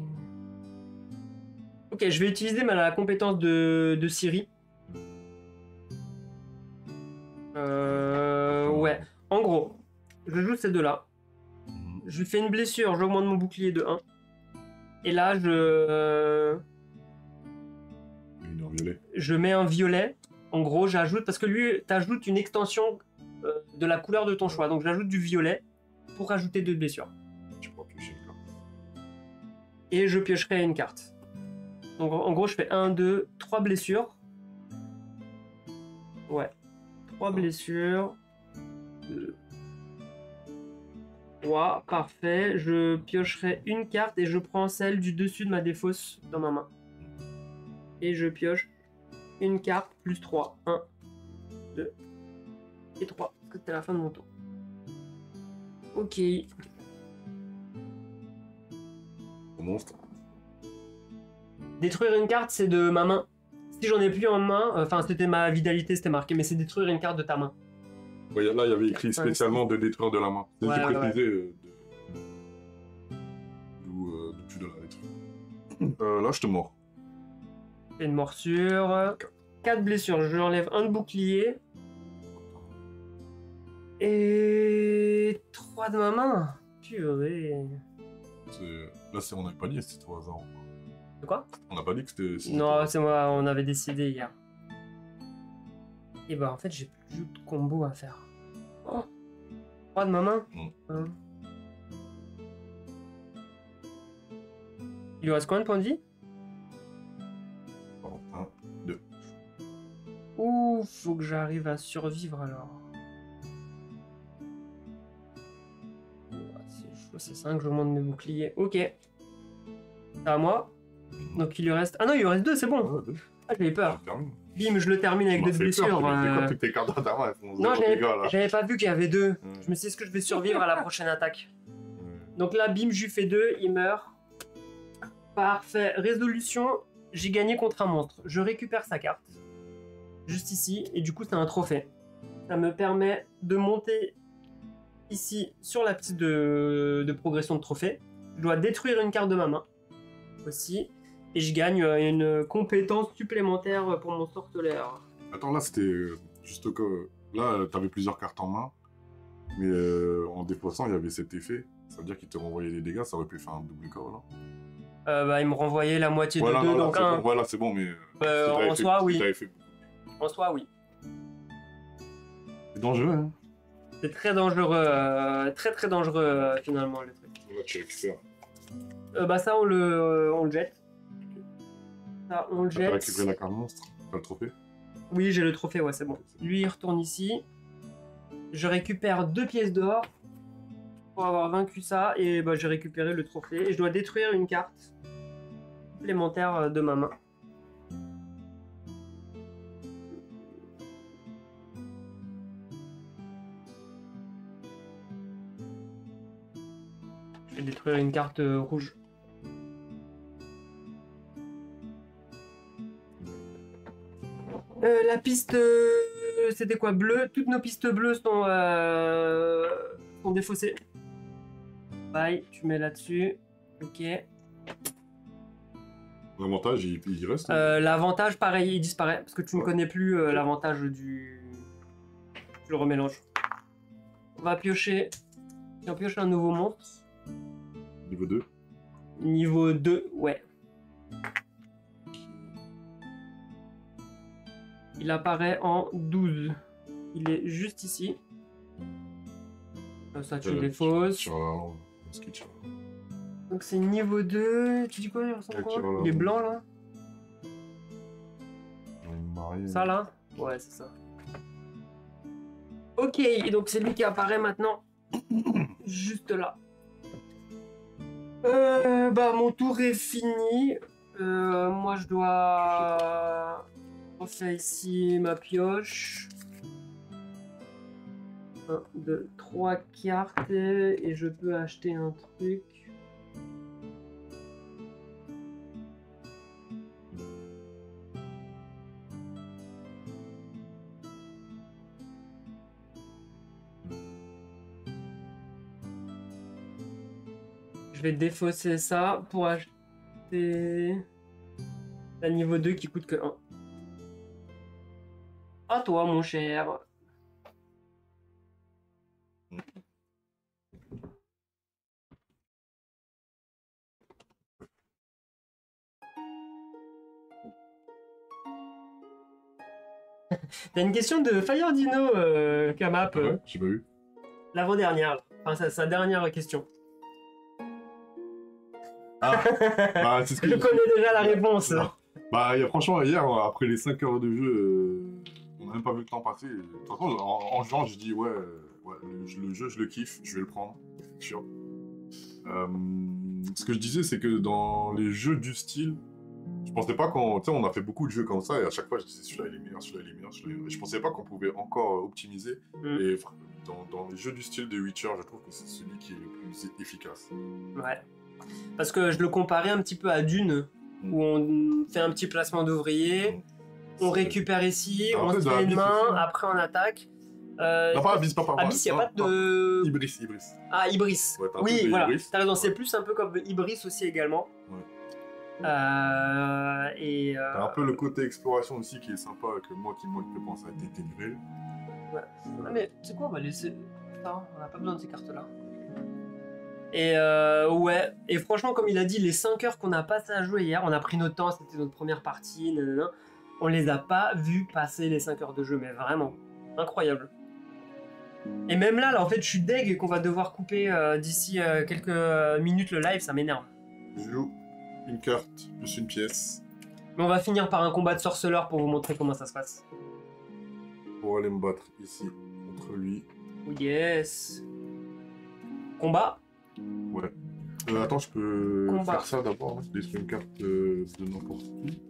Ok, je vais utiliser la compétence de Siri. Ouais. En gros, je joue ces deux-là. Je lui fais une blessure, j'augmente mon bouclier de 1. Et là, je mets un violet. En gros, j'ajoute, parce que lui, t'ajoutes une extension de la couleur de ton choix. Donc j'ajoute du violet pour rajouter 2 blessures. Tu peux piocher une carte. Et je piocherai une carte. Donc en gros, je fais 1, 2, 3 blessures. Ouais. 3 blessures. 2. 3, parfait. Je piocherai une carte et je prends celle du dessus de ma défausse dans ma main. Et je pioche une carte plus 3. 1, 2 et 3. Parce que c'était la fin de mon tour. Ok. Au monstre. Détruire une carte, c'est de ma main. Si j'en ai plus en main, enfin c'était ma vitalité, c'était marqué, mais c'est détruire une carte de ta main. Ouais, là, il y avait écrit spécialement de détruire de la main. C'est précisé d'où tu dois la détruire. Là, je te mords. Une morsure. 4 blessures. Je enlève un de bouclier. Et 3 de ma main. Purée. Là, on n'avait pas dit que c'était au hasard. De quoi? On n'a pas dit que c'était... Non, c'est moi, on avait décidé hier. Et bah en fait, j'ai plus de combo à faire. Oh, 3 de ma main. Il lui reste combien de points de vie? 1, 2. Ouh, faut que j'arrive à survivre alors. C'est 5, je monte mes boucliers. Ok. C'est à moi. Donc il lui reste... Ah non, il lui reste 2, c'est bon. Ah, j'avais peur. Bim, je le termine avec 2 blessures. Toutes tes cartes à ta main, elles font non, j'avais pas vu qu'il y avait 2. Je me suis dit, est-ce que je vais survivre à la prochaine attaque? Donc là, bim, je lui fais 2, il meurt. Parfait. Résolution, j'ai gagné contre un monstre. Je récupère sa carte. Juste ici. Et du coup, c'est un trophée. Ça me permet de monter ici sur la piste de progression de trophée. Je dois détruire une carte de ma main. Aussi. Et je gagne une compétence supplémentaire pour mon sorceleur. Attends, là, c'était juste que... Là, t'avais plusieurs cartes en main. Mais en défaussant, il y avait cet effet. Ça veut dire qu'il te renvoyait des dégâts. Ça aurait pu faire un double corps, là. Bah, il me renvoyait la moitié de 2, donc 1. Bon, voilà, c'est bon, mais... en soi, oui. En soi, oui. C'est dangereux, hein. C'est très dangereux, très dangereux, finalement, le truc. Là, tu récupères. Bah ça, on le jette. Ça, on le jette. T'as récupéré la carte monstre? T'as le trophée? Oui, j'ai le trophée, ouais, c'est bon. Lui, il retourne ici. Je récupère 2 pièces d'or pour avoir vaincu ça. Et bah, j'ai récupéré le trophée. Et je dois détruire une carte supplémentaire de ma main. Je vais détruire une carte rouge. La piste... c'était quoi? Bleu. Toutes nos pistes bleues sont défaussées. Bye, tu mets là-dessus. Ok. L'avantage, il reste? L'avantage, pareil, il disparaît. Parce que tu ne connais plus l'avantage du... Tu le remélanges. On va piocher... Si on pioche un nouveau monstre. Niveau 2? Niveau 2, ouais. Il apparaît en 12. Il est juste ici. Ça, tu défausses. Donc c'est niveau 2. Tu dis quoi? Il ressemble quoi? Il est blanc là. pareil. Ça là? Ouais, c'est ça. Ok, et donc c'est lui qui apparaît maintenant. Juste là. Bah, mon tour est fini. Moi, je dois refaire ici ma pioche. 1, 2, 3 cartes et je peux acheter un truc. Je vais défausser ça pour acheter la niveau 2 qui coûte que 1. À toi, mon cher. T'as une question de Fire Dino, Kamap. Ouais, j'ai pas eu. L'avant-dernière. Enfin, sa dernière question. Ah, bah, c'est ce que Je connais déjà la réponse. Non. Bah, franchement, hier, après les 5 heures de jeu, on n'a même pas vu le temps passer. De toute façon, en jouant, j'ai dit, ouais, le jeu, je le kiffe, je vais le prendre, c'est sûr. Ce que je disais, c'est que dans les jeux du style, je pensais pas qu'on... Tu sais, on a fait beaucoup de jeux comme ça, et à chaque fois, je disais, celui-là, il est meilleur, celui-là, il est meilleur, celui-là, il est meilleur. Et je pensais pas qu'on pouvait encore optimiser. Et dans les jeux du style de Witcher, je trouve que c'est celui qui est le plus efficace. Ouais. Parce que je le comparais un petit peu à Dune, où on fait un petit placement d'ouvrier, on récupère ici, on se fait une main, après on attaque. Non, pas Abyss, pas par moi. Abyss, il n'y a pas de... Ibris. Ah, Ibris. Ouais, oui, voilà. Ibris. T'as raison, c'est plus un peu comme Ibris aussi également. Ouais. T'as un peu le côté exploration aussi qui est sympa, que moi qui pense à détélivrer. Ouais. Ah, mais c'est quoi, on va laisser ça, on n'a pas besoin de ces cartes-là. Et ouais, et franchement, comme il a dit, les 5 heures qu'on a passé à jouer hier, on a pris notre temps, c'était notre première partie, nanana, on les a pas vus passer les 5 heures de jeu, mais vraiment, incroyable. Et même là, en fait, je suis deg qu'on va devoir couper d'ici quelques minutes le live, ça m'énerve. Je joue une carte plus une pièce. Mais on va finir par un combat de sorceleur pour vous montrer comment ça se passe. Pour aller me battre ici, contre lui. Yes. Combat. Ouais. Attends, je peux Combat. faire ça d'abord, détruire une carte de n'importe qui.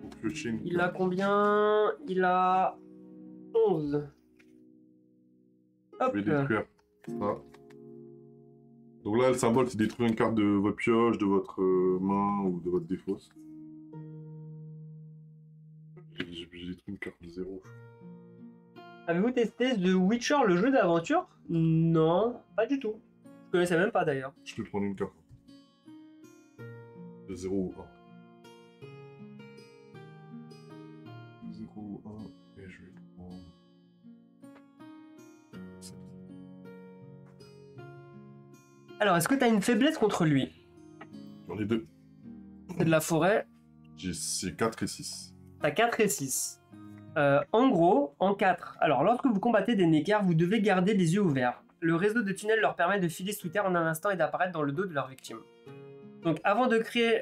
Pour piocher une Il carte. a combien? Il a 11. Hop. Je vais détruire ça. Donc là, le symbole, c'est détruire une carte de votre pioche, de votre main ou de votre défausse. J'ai détruit une carte de 0. Avez-vous testé The Witcher, le jeu d'aventure? Non, pas du tout. Je connaissais même pas d'ailleurs. Je peux prendre une carte. De 0 ou 1. 0 ou 1. Et je vais prendre... Alors, est-ce que t'as une faiblesse contre lui? J'en ai 2. C'est de la forêt. C'est 4 et 6. T'as 4 et 6. En gros, en 4. Alors, lorsque vous combattez des Nékars, vous devez garder les yeux ouverts. Le réseau de tunnels leur permet de filer sous terre en un instant et d'apparaître dans le dos de leur victime. Donc, avant de créer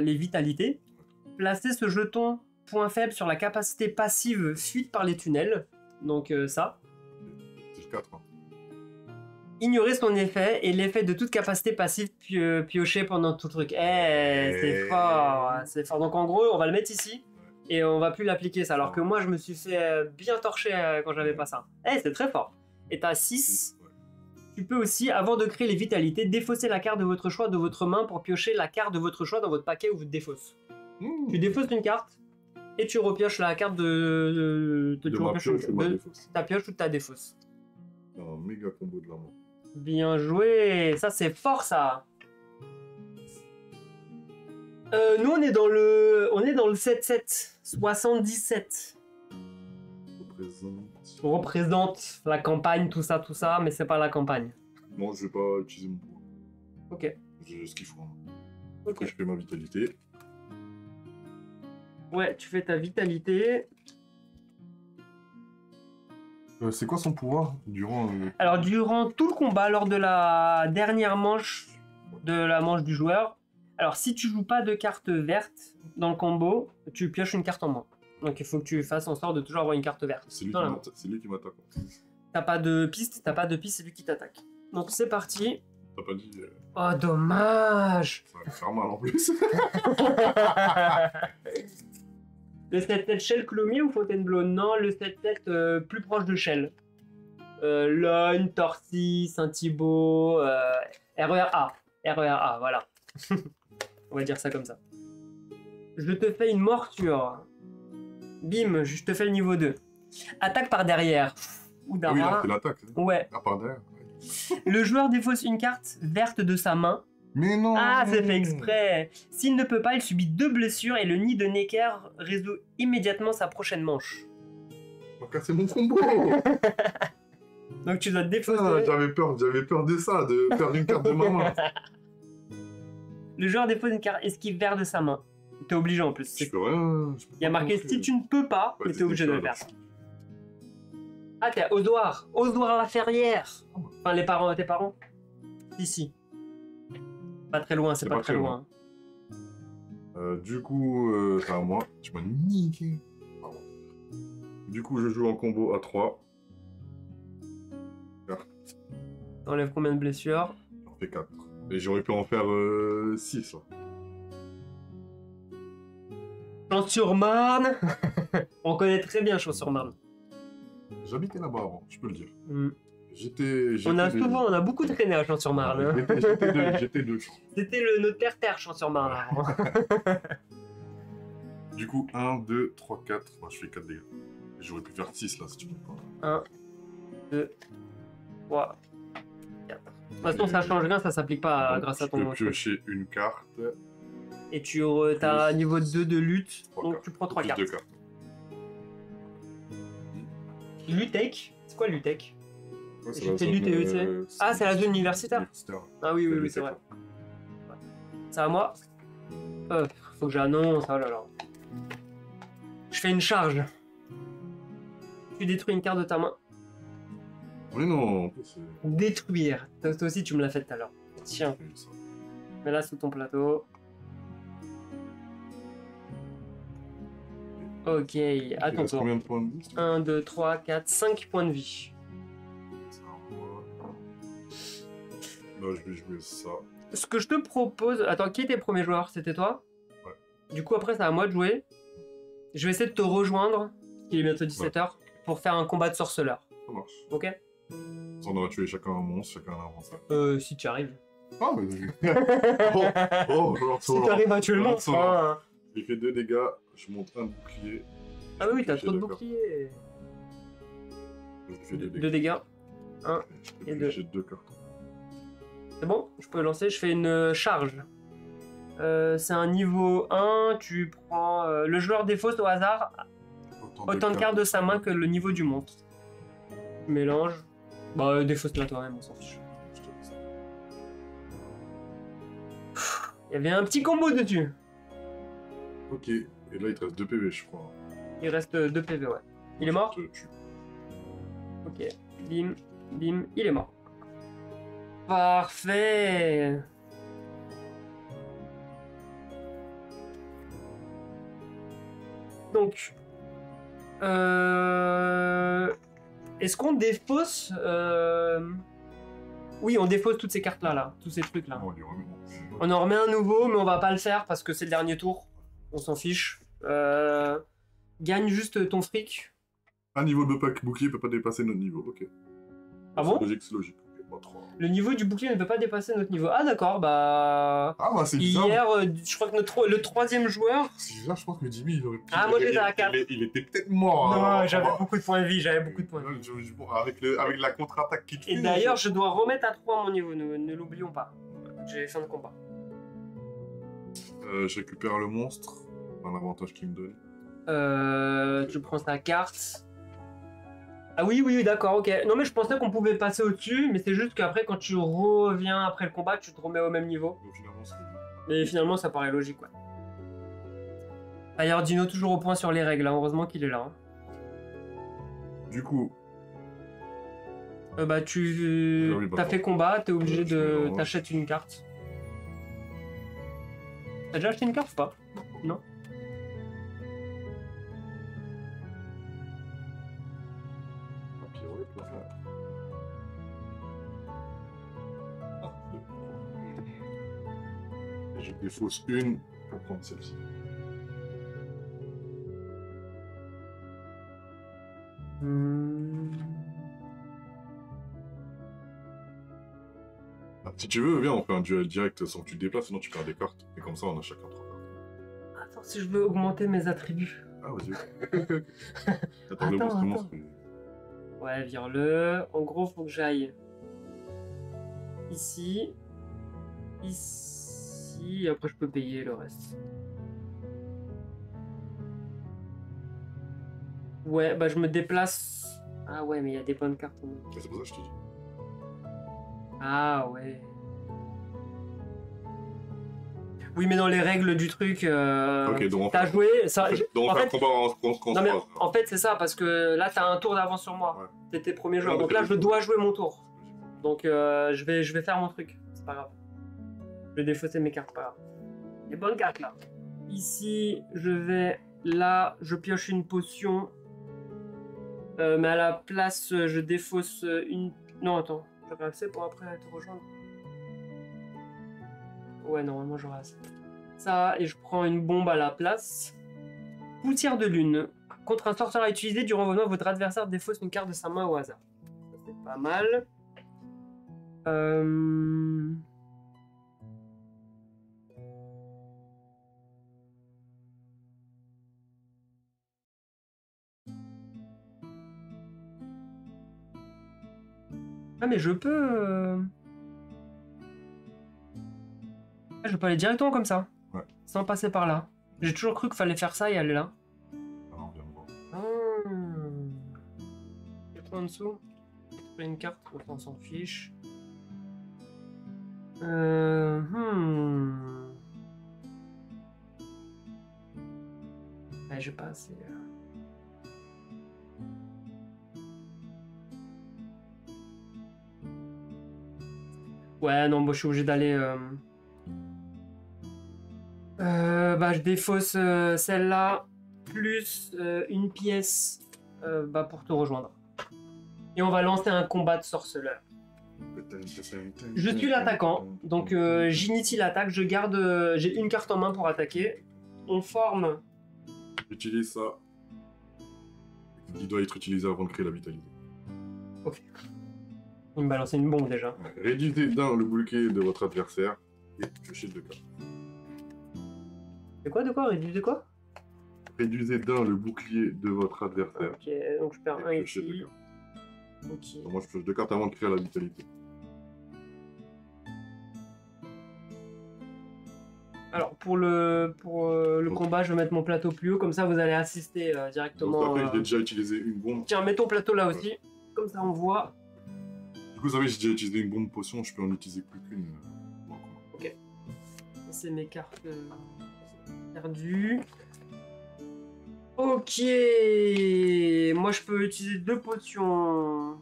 les vitalités, placez ce jeton point faible sur la capacité passive fuite par les tunnels. Donc, ça. C'est le 4. Hein. Ignorez son effet et l'effet de toute capacité passive piochée pendant tout le truc. C'est fort, c'est fort. Donc en gros, on va le mettre ici et on va plus l'appliquer ça. Alors que moi, je me suis fait bien torcher quand j'avais pas ça. C'est très fort. Et t'as 6. Tu peux aussi, avant de créer les vitalités, défausser la carte de votre choix de votre main pour piocher la carte de votre choix dans votre paquet où vous défausse. Tu défausses une carte et tu repioches la carte de ta pioche ou de ta défausse. Un méga combo de la main. Bien joué, ça c'est fort ça. Nous on est dans le 7-7, 77. On représente la campagne, tout ça, mais c'est pas la campagne. Non, je vais pas utiliser mon pouvoir. Ok. J'ai ce qu'il faut. Ok. Après, je fais ma vitalité. Ouais, tu fais ta vitalité. C'est quoi son pouvoir durant Alors, durant tout le combat, lors de la dernière manche de la manche du joueur, alors si tu joues pas de carte verte dans le combo, tu pioches une carte en moins. Donc il faut que tu fasses en sorte de toujours avoir une carte verte. C'est lui, dans la main. qui m'attaque. T'as pas de piste, c'est lui qui t'attaque. Donc c'est parti. T'as pas dit. Oh dommage. Ça va me faire mal en plus. Le 7-7 Shell Clomier ou Fontainebleau? Non, le 7-7 plus proche de Shell. Lone, Torcy, Saint-Thibault, RER-A. RER-A, voilà. On va dire ça comme ça. Je te fais une morsure. Bim, je te fais le niveau 2. Attaque par derrière. Oudara. Oui, là, c'est l'attaque. Ouais. Ah, par derrière. Le joueur défausse une carte verte de sa main. Mais non. Ah, c'est fait exprès. S'il ne peut pas, il subit 2 blessures et le nid de Necker résout immédiatement sa prochaine manche. On va casser mon combo. Donc tu dois te défausser. Ah, j'avais peur de ça, de perdre une carte de ma main. Le joueur dépose une carte esquive vert de sa main. T'es obligé en plus. Je peux rien. Il y a marqué si tu ne peux pas, Ouais, mais t'es obligé de le faire. Ah, t'es à Ozoir. Ozoir la Ferrière. Enfin, tes parents. Ici. Pas très loin, c'est pas très loin. Du coup, c'est à moi. Tu m'as niqué. Pardon. Du coup, je joue en combo à 3. T'enlèves combien de blessures? J'en fais 4. Et j'aurais pu en faire 6 là. Champs-sur-Marne. On connaît très bien Champs-sur-Marne. J'habitais là-bas avant, je peux le dire. Mm. On a beaucoup traîné à Champs-sur-Marne. Hein. J'étais deux. C'était notre terre-terre Champs-sur-Marne avant. Du coup, 1, 2, 3, 4. Moi, je fais 4 dégâts. J'aurais pu faire 6 là si tu veux pas. 1, 2, 3, 4. De toute façon, ça change rien, ça s'applique pas Donc, grâce à je ton peux piocher une carte. Et tu as un niveau 2 de lutte, donc cartes. tu prends 3 Plus cartes. 2 cartes. Lutec? C'est quoi Lutec? Ouais, J'ai fait l'UTEC. Ah, c'est la zone universitaire. Ah oui, c'est vrai. C'est à moi. Faut que j'annonce, oh là là. Je fais une charge. Tu détruis une carte de ta main. Oui, non, en plus, c'est... Détruire. Toi aussi, tu me l'as fait tout à l'heure. Tiens, mets-la sous ton plateau. Ok, à ton tour. Combien de points de vie? 1, 2, 3, 4, 5 points de vie. Là, je vais jouer ça. Ce que je te propose... Attends, qui était le premier joueur? C'était toi? Ouais. Du coup, après, c'est à moi de jouer. Je vais essayer de te rejoindre, il est bientôt 17h, pour faire un combat de sorceleur. Ça marche. Ok? On aura tué chacun un monstre, chacun un avantage. Si tu arrives. Ah, mais... Si tu arrives à tuer le monstre, hein. J'ai fait 2 dégâts, je monte un bouclier. Ah oui, t'as trop de boucliers. J'ai fait 2 2 dégâts. 1 et 2. J'ai 2 cartes. C'est bon? Je peux lancer, je fais une charge. C'est un niveau 1, tu prends... le joueur défausse au hasard autant de cartes de sa main que le niveau du monstre. Tu mélanges. Bah, défausse-la toi-même, on s'en fiche. Il y avait un petit combo dessus. Ok, et là il te reste 2 PV, je crois. Il reste 2 PV, ouais. Il est mort? Je te tue. Ok, bim, bim, il est mort. Parfait. Donc, est-ce qu'on défausse Oui, on défausse toutes ces cartes-là, là, tous ces trucs-là. Non, on lui remet. On en remet un nouveau, mais on va pas le faire parce que c'est le dernier tour. On s'en fiche. Gagne juste ton fric. Un niveau de bouclier peut pas dépasser notre niveau, ok. Ah bon? C'est logique. Okay, bah, 3. Le niveau du bouclier ne peut pas dépasser notre niveau. Ah d'accord, bah... Ah bah c'est bizarre. Hier, je crois que le troisième joueur... C'est bizarre, je pense que Jimmy il aurait pu... Ah, moi j'étais à 4. Il était peut-être mort. Non, j'avais beaucoup de points de vie, Bon, avec la contre-attaque qui te Et d'ailleurs, je dois remettre à 3 mon niveau, ne l'oublions pas. J'ai fin de combat. Je récupère le monstre, un avantage qu'il me donne. Tu prends ta carte. Ah oui, d'accord, ok. Non mais je pensais qu'on pouvait passer au-dessus, mais c'est juste qu'après, quand tu reviens après le combat, tu te remets au même niveau. Donc finalement, mais finalement, ça paraît logique, ouais. D'ailleurs, Dino toujours au point sur les règles, hein. Heureusement qu'il est là. Hein. Du coup... bah t'as fait combat, t'es obligé de... T'achètes une carte. T'as déjà acheté une carte ou pas? Non. défausse une pour prendre celle-ci. Ah, si tu veux, viens, on fait un duel direct sans que tu te déplaces, sinon tu perds des cartes. Et comme ça, on a chacun 3 cartes. Attends, si je veux augmenter mes attributs. Ah, vas-y. Attends, le monstre, attends. Ouais, vire-le. En gros, faut que j'aille ici, ici, et après je peux payer le reste. Ouais, bah je me déplace. Ah ouais, mais il y a des bonnes cartes. C'est pour ça que je te dis. Ah ouais. Oui, mais dans les règles du truc, Ok, donc t'as joué. Ça, donc on fait un combat non, mais en fait, c'est ça, parce que là, t'as un tour d'avance sur moi. Ouais. T'étais premier joueur. Donc là, je dois jouer mon tour. Donc je vais faire mon truc. C'est pas grave. Je vais défausser mes cartes, pas grave. Les bonnes cartes là. Ici, je vais. Là, je pioche une potion. Mais à la place, je défausse une. Non, attends. J'aurai assez pour après te rejoindre. Ouais, normalement, j'aurai assez. Ça, et je prends une bombe à la place. Poussière de lune. Contre un sorcier à utiliser durant vos noms, votre adversaire défausse une carte de sa main au hasard. Ça, c'est pas mal. Ah, mais je peux... Ah, je peux aller directement comme ça. Ouais. Sans passer par là. J'ai toujours cru qu'il fallait faire ça et aller là. Alors, viens me voir. Et quoi en dessous? J'ai une carte, on s'en fiche. Ouais, j'ai pas assez. Ouais, non, moi je suis obligé d'aller. Bah, je défausse celle-là, plus une pièce pour te rejoindre. Et on va lancer un combat de sorceleur. Je suis l'attaquant, donc j'initie l'attaque, je garde. J'ai une carte en main pour attaquer. On forme. J'utilise ça. Il doit être utilisé avant de créer la vitalité. Ok. Il me balance une bombe déjà. Réduisez d'un le bouclier de votre adversaire et piochez 2 cartes. De quoi? Réduisez quoi? Réduisez d'un le bouclier de votre adversaire. Ok, donc je perds un et piochez 2 ici. cartes. Ok. Donc moi je pioche 2 cartes avant de créer la vitalité. Alors pour le combat, je vais mettre mon plateau plus haut, comme ça vous allez assister directement. Donc après j'ai déjà utilisé une bombe. Tiens, mets ton plateau là aussi, comme ça on voit. Du coup vous savez j'ai déjà utilisé une bombe potion, je peux en utiliser plus qu'une. Ok. C'est mes cartes perdues. Ok. Moi je peux utiliser 2 potions.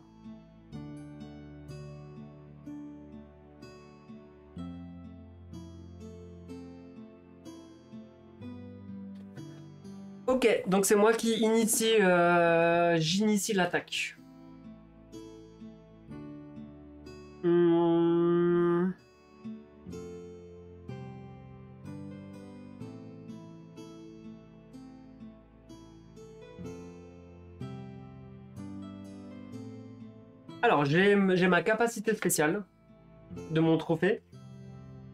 Ok, donc c'est moi qui initie, j'initie l'attaque. Alors, j'ai ma capacité spéciale de mon trophée.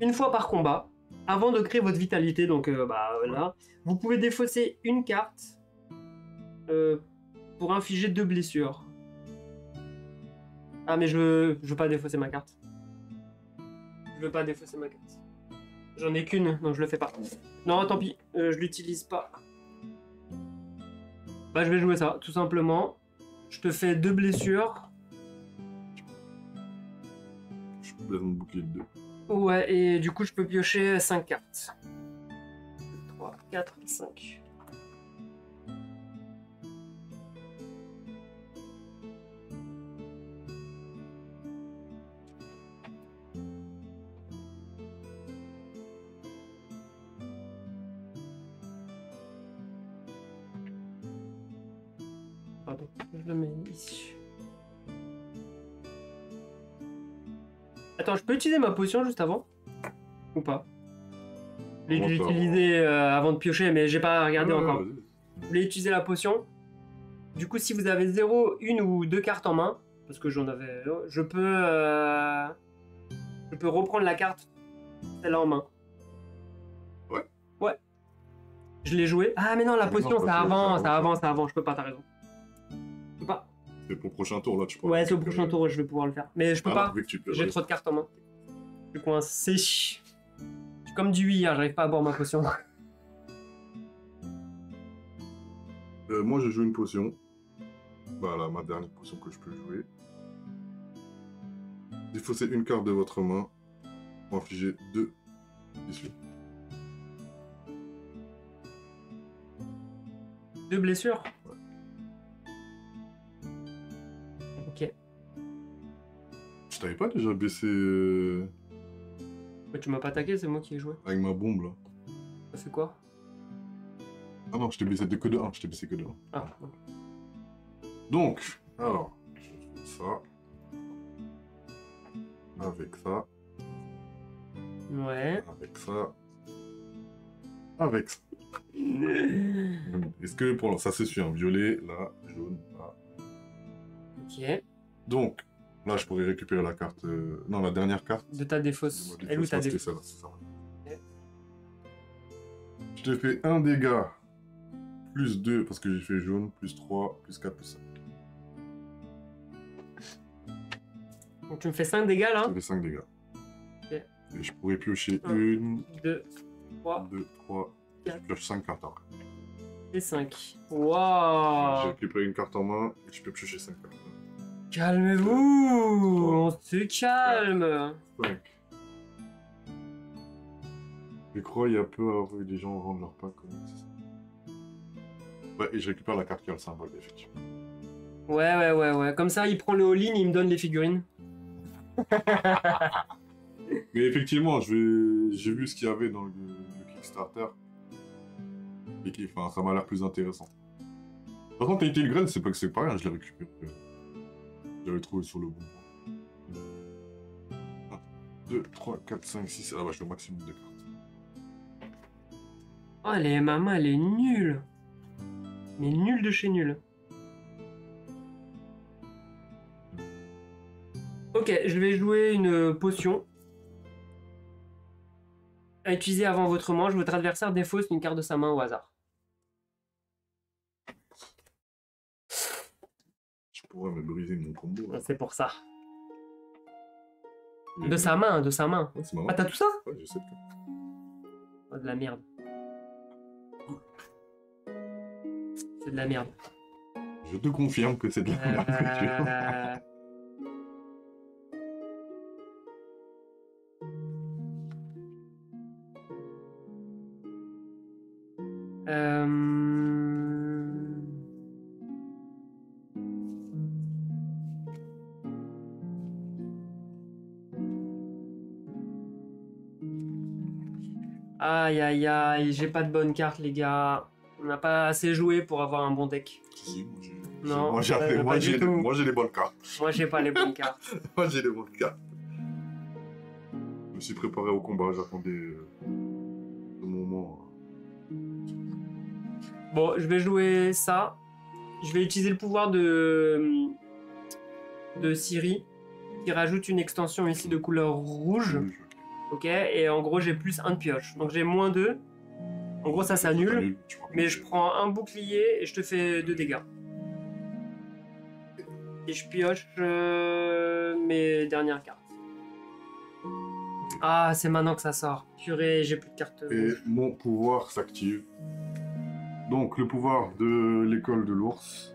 Une fois par combat, avant de créer votre vitalité, donc voilà, vous pouvez défausser une carte pour infliger 2 blessures. Ah, mais je veux pas défausser ma carte. Je veux pas défausser ma carte. J'en ai qu'une, donc je le fais pas. Non, tant pis, je l'utilise pas. Bah, je vais jouer ça, tout simplement. Je te fais 2 blessures. Je place mon bouclier de 2. Ouais, et du coup, je peux piocher 5 cartes. 3, 4, 5. Pardon, je le mets ici. Attends, je peux utiliser ma potion juste avant? Ou pas? Je l'ai utilisé avant de piocher, mais j'ai pas regardé encore. Vous voulez utiliser la potion? Du coup, si vous avez 0, 1 ou 2 cartes en main, parce que j'en avais... Je peux reprendre la carte, celle-là en main. Ouais. Ouais. Je l'ai joué. Ah, mais non, la potion, ça avance. Je peux pas, t'as raison. Je peux pas. C'est pour le prochain tour, là, tu peux. Ouais, c'est au prochain tour, je vais pouvoir le faire. Mais je peux pas. J'ai Oui. trop de cartes en main. Je suis coincé. Je suis comme du 8 hier, j'arrive pas à boire ma potion. Moi, je joue une potion. Voilà, ma dernière potion que je peux jouer. Défaussez une carte de votre main pour infliger 2 blessures. 2 blessures? Ouais. Ok. Je t'avais pas déjà baissé Mais tu m'as pas attaqué, c'est moi qui ai joué. avec ma bombe, là. Ça fait quoi? Ah non, je t'ai baissé que de 1. Je t'ai baissé que de 1. Ah. Donc, alors, je fais ça. Avec ça. Ouais. Avec ça. Avec ça. Est-ce que pour ça c'est suffit, hein, violet, là, jaune, là. Ok. Donc, là je pourrais récupérer la carte. Non, la dernière carte. De ta défausse. Elle ou ta défausse? C'est ça. Okay. Je te fais un dégât. Plus 2 parce que j'ai fait jaune, plus 3, plus 4, plus 5. Donc tu me fais 5 dégâts là? Je te fais 5 dégâts. Ok. Et je pourrais piocher 1, 2, 3, 4. Je pioche 5 cartes après. Et 5. Waouh! J'ai récupéré une carte en main et je peux piocher 5 cartes. Calmez-vous! On se calme! 5. Je crois il y a peu avoir eu des gens rendre leur pack comme ça. Ouais, et je récupère la carte qui a le symbole, effectivement. Ouais. Comme ça, il prend le all-in et il me donne les figurines. Mais effectivement, j'ai vu ce qu'il y avait dans le Kickstarter. Et enfin, ça m'a l'air plus intéressant. Par contre, Tainted Grail, c'est pas que c'est pas rien, je l'ai récupéré. Je l'avais trouvé sur le bon. 1, 2, 3, 4, 5, 6. Ah bah, je fais le maximum de cartes. Oh, ma main, elle est nulle. Mais nulle de chez nul. Ok, je vais jouer une potion. À utiliser avant votre manche, votre adversaire défausse une carte de sa main au hasard. Je pourrais me briser mon combo. C'est pour ça. De sa main. Ouais, c'est ma main. Ah, t'as tout ça? Ouais, je sais. Oh, de la merde. C'est de la merde. Je te confirme que c'est de la merde. Aïe, j'ai pas de bonne carte, les gars. On n'a pas assez joué pour avoir un bon deck. Si, non, moi j'ai les bonnes cartes. Moi j'ai pas les bonnes cartes. Moi j'ai les bonnes cartes. Je me suis préparé au combat, j'attendais le moment. Bon, je vais jouer ça. Je vais utiliser le pouvoir de Siri qui rajoute une extension ici de couleur rouge. Ok, et en gros j'ai plus 1 de pioche. Donc j'ai moins 2. En gros ça s'annule. Mais je prends un bouclier et je te fais 2 dégâts. Et je pioche mes dernières cartes. Ah, c'est maintenant que ça sort. Purée, j'ai plus de cartes. Et mon pouvoir s'active. Donc le pouvoir de l'école de l'ours.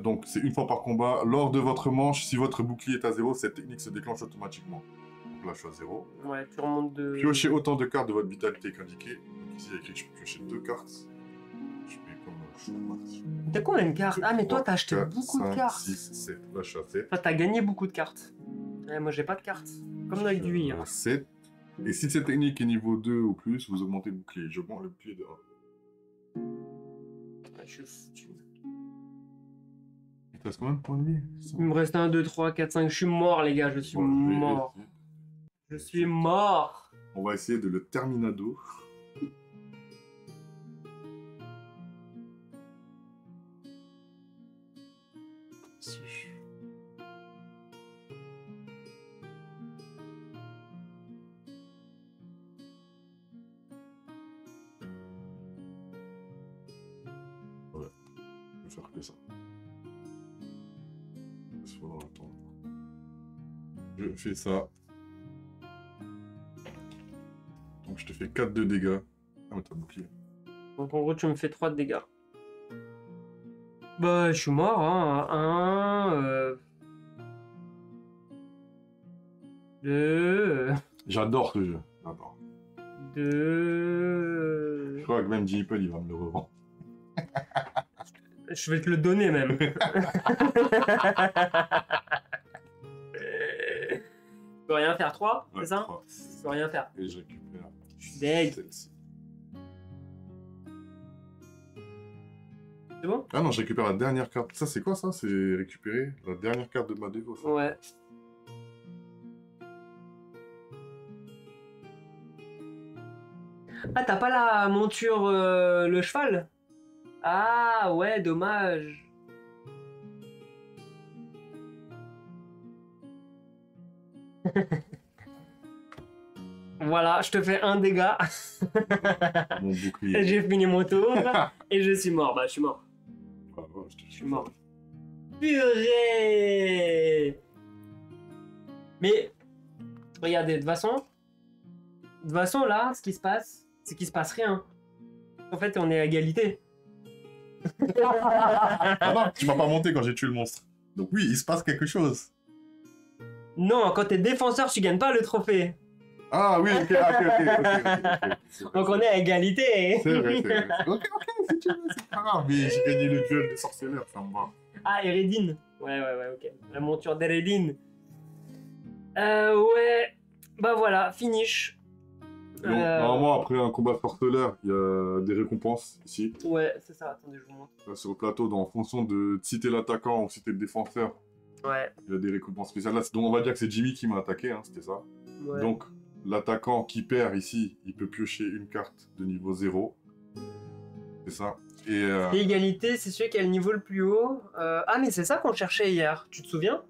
Donc c'est une fois par combat. Lors de votre manche, si votre bouclier est à 0, cette technique se déclenche automatiquement. Donc là je suis à 0. Ouais, tu remontes de... Piochez autant de cartes de votre vitalité qu'indiqué. Donc ici il y a écrit que je peux piocher 2 cartes. Je mets comme... T'as combien de cartes? Ah mais toi t'as acheté beaucoup de cartes. 6, 7. Là je suis à 7. Enfin, t'as gagné beaucoup de cartes. Ouais, moi j'ai pas de cartes. Comme avec du hier. 7. Et si cette technique est niveau 2 ou plus, vous augmentez le bouclier. J'augmente le bouclier de 1. Je suis foutu. Il te reste combien de points de vie? Il me reste 1, 2, 3, 4, 5. Je suis mort les gars, je suis mort. Je suis mort. On va essayer de le terminado. Ouais, je vais faire que ça. Je fais ça. Donc je te fais 4 de dégâts. Ah mais t'as bouclier. Donc en gros tu me fais 3 de dégâts. Bah je suis mort hein. 2. J'adore ce jeu. J'adore. 2. Je crois que même Jeeple il va me le revendre. Je vais te le donner même. Je peux rien faire 3, Ouais, c'est ça 3. Je peux rien faire. Et je récupère. Je suis deg. Celle-ci. C'est bon? Ah non, je récupère la dernière carte. Ça c'est quoi ça? C'est récupérer la dernière carte de ma dévo. Ça. Ouais. Ah, t'as pas la monture, le cheval? Ah, ouais, dommage. Voilà, je te fais un dégât. Mon bouclier. J'ai fini mon tour et je suis mort. Bah, je suis mort. Ah, ouais, je Je suis mort. Purée! Mais, regardez, de toute façon, là, ce qui se passe, c'est qu'il se passe rien. En fait, on est à égalité. Ah non, tu m'as pas monté quand j'ai tué le monstre. Donc oui, il se passe quelque chose. Non, quand t'es défenseur, tu gagnes pas le trophée. Ah oui, ok. Donc on est à égalité. C'est vrai, c'est vrai. Ok, si tu veux, c'est pas grave. Mais j'ai gagné le duel de sorceleur, ça me va. Ah, Eredin. Ouais, ok. La monture d'Eredin. Ouais. Bah voilà, finish. Donc, normalement, après un combat sorceleur, il y a des récompenses ici. Ouais, c'est ça. Attendez, je vous montre. Là, sur le plateau, en fonction de si t'es l'attaquant ou si t'es le défenseur, Ouais. il y a des récompenses spéciales. Là, donc on va dire que c'est Jimmy qui m'a attaqué, hein, c'était ça. Ouais. Donc, l'attaquant qui perd ici, il peut piocher une carte de niveau 0. C'est ça. Et L'égalité, c'est celui qui a le niveau le plus haut. Ah, mais c'est ça qu'on cherchait hier. Tu te souviens?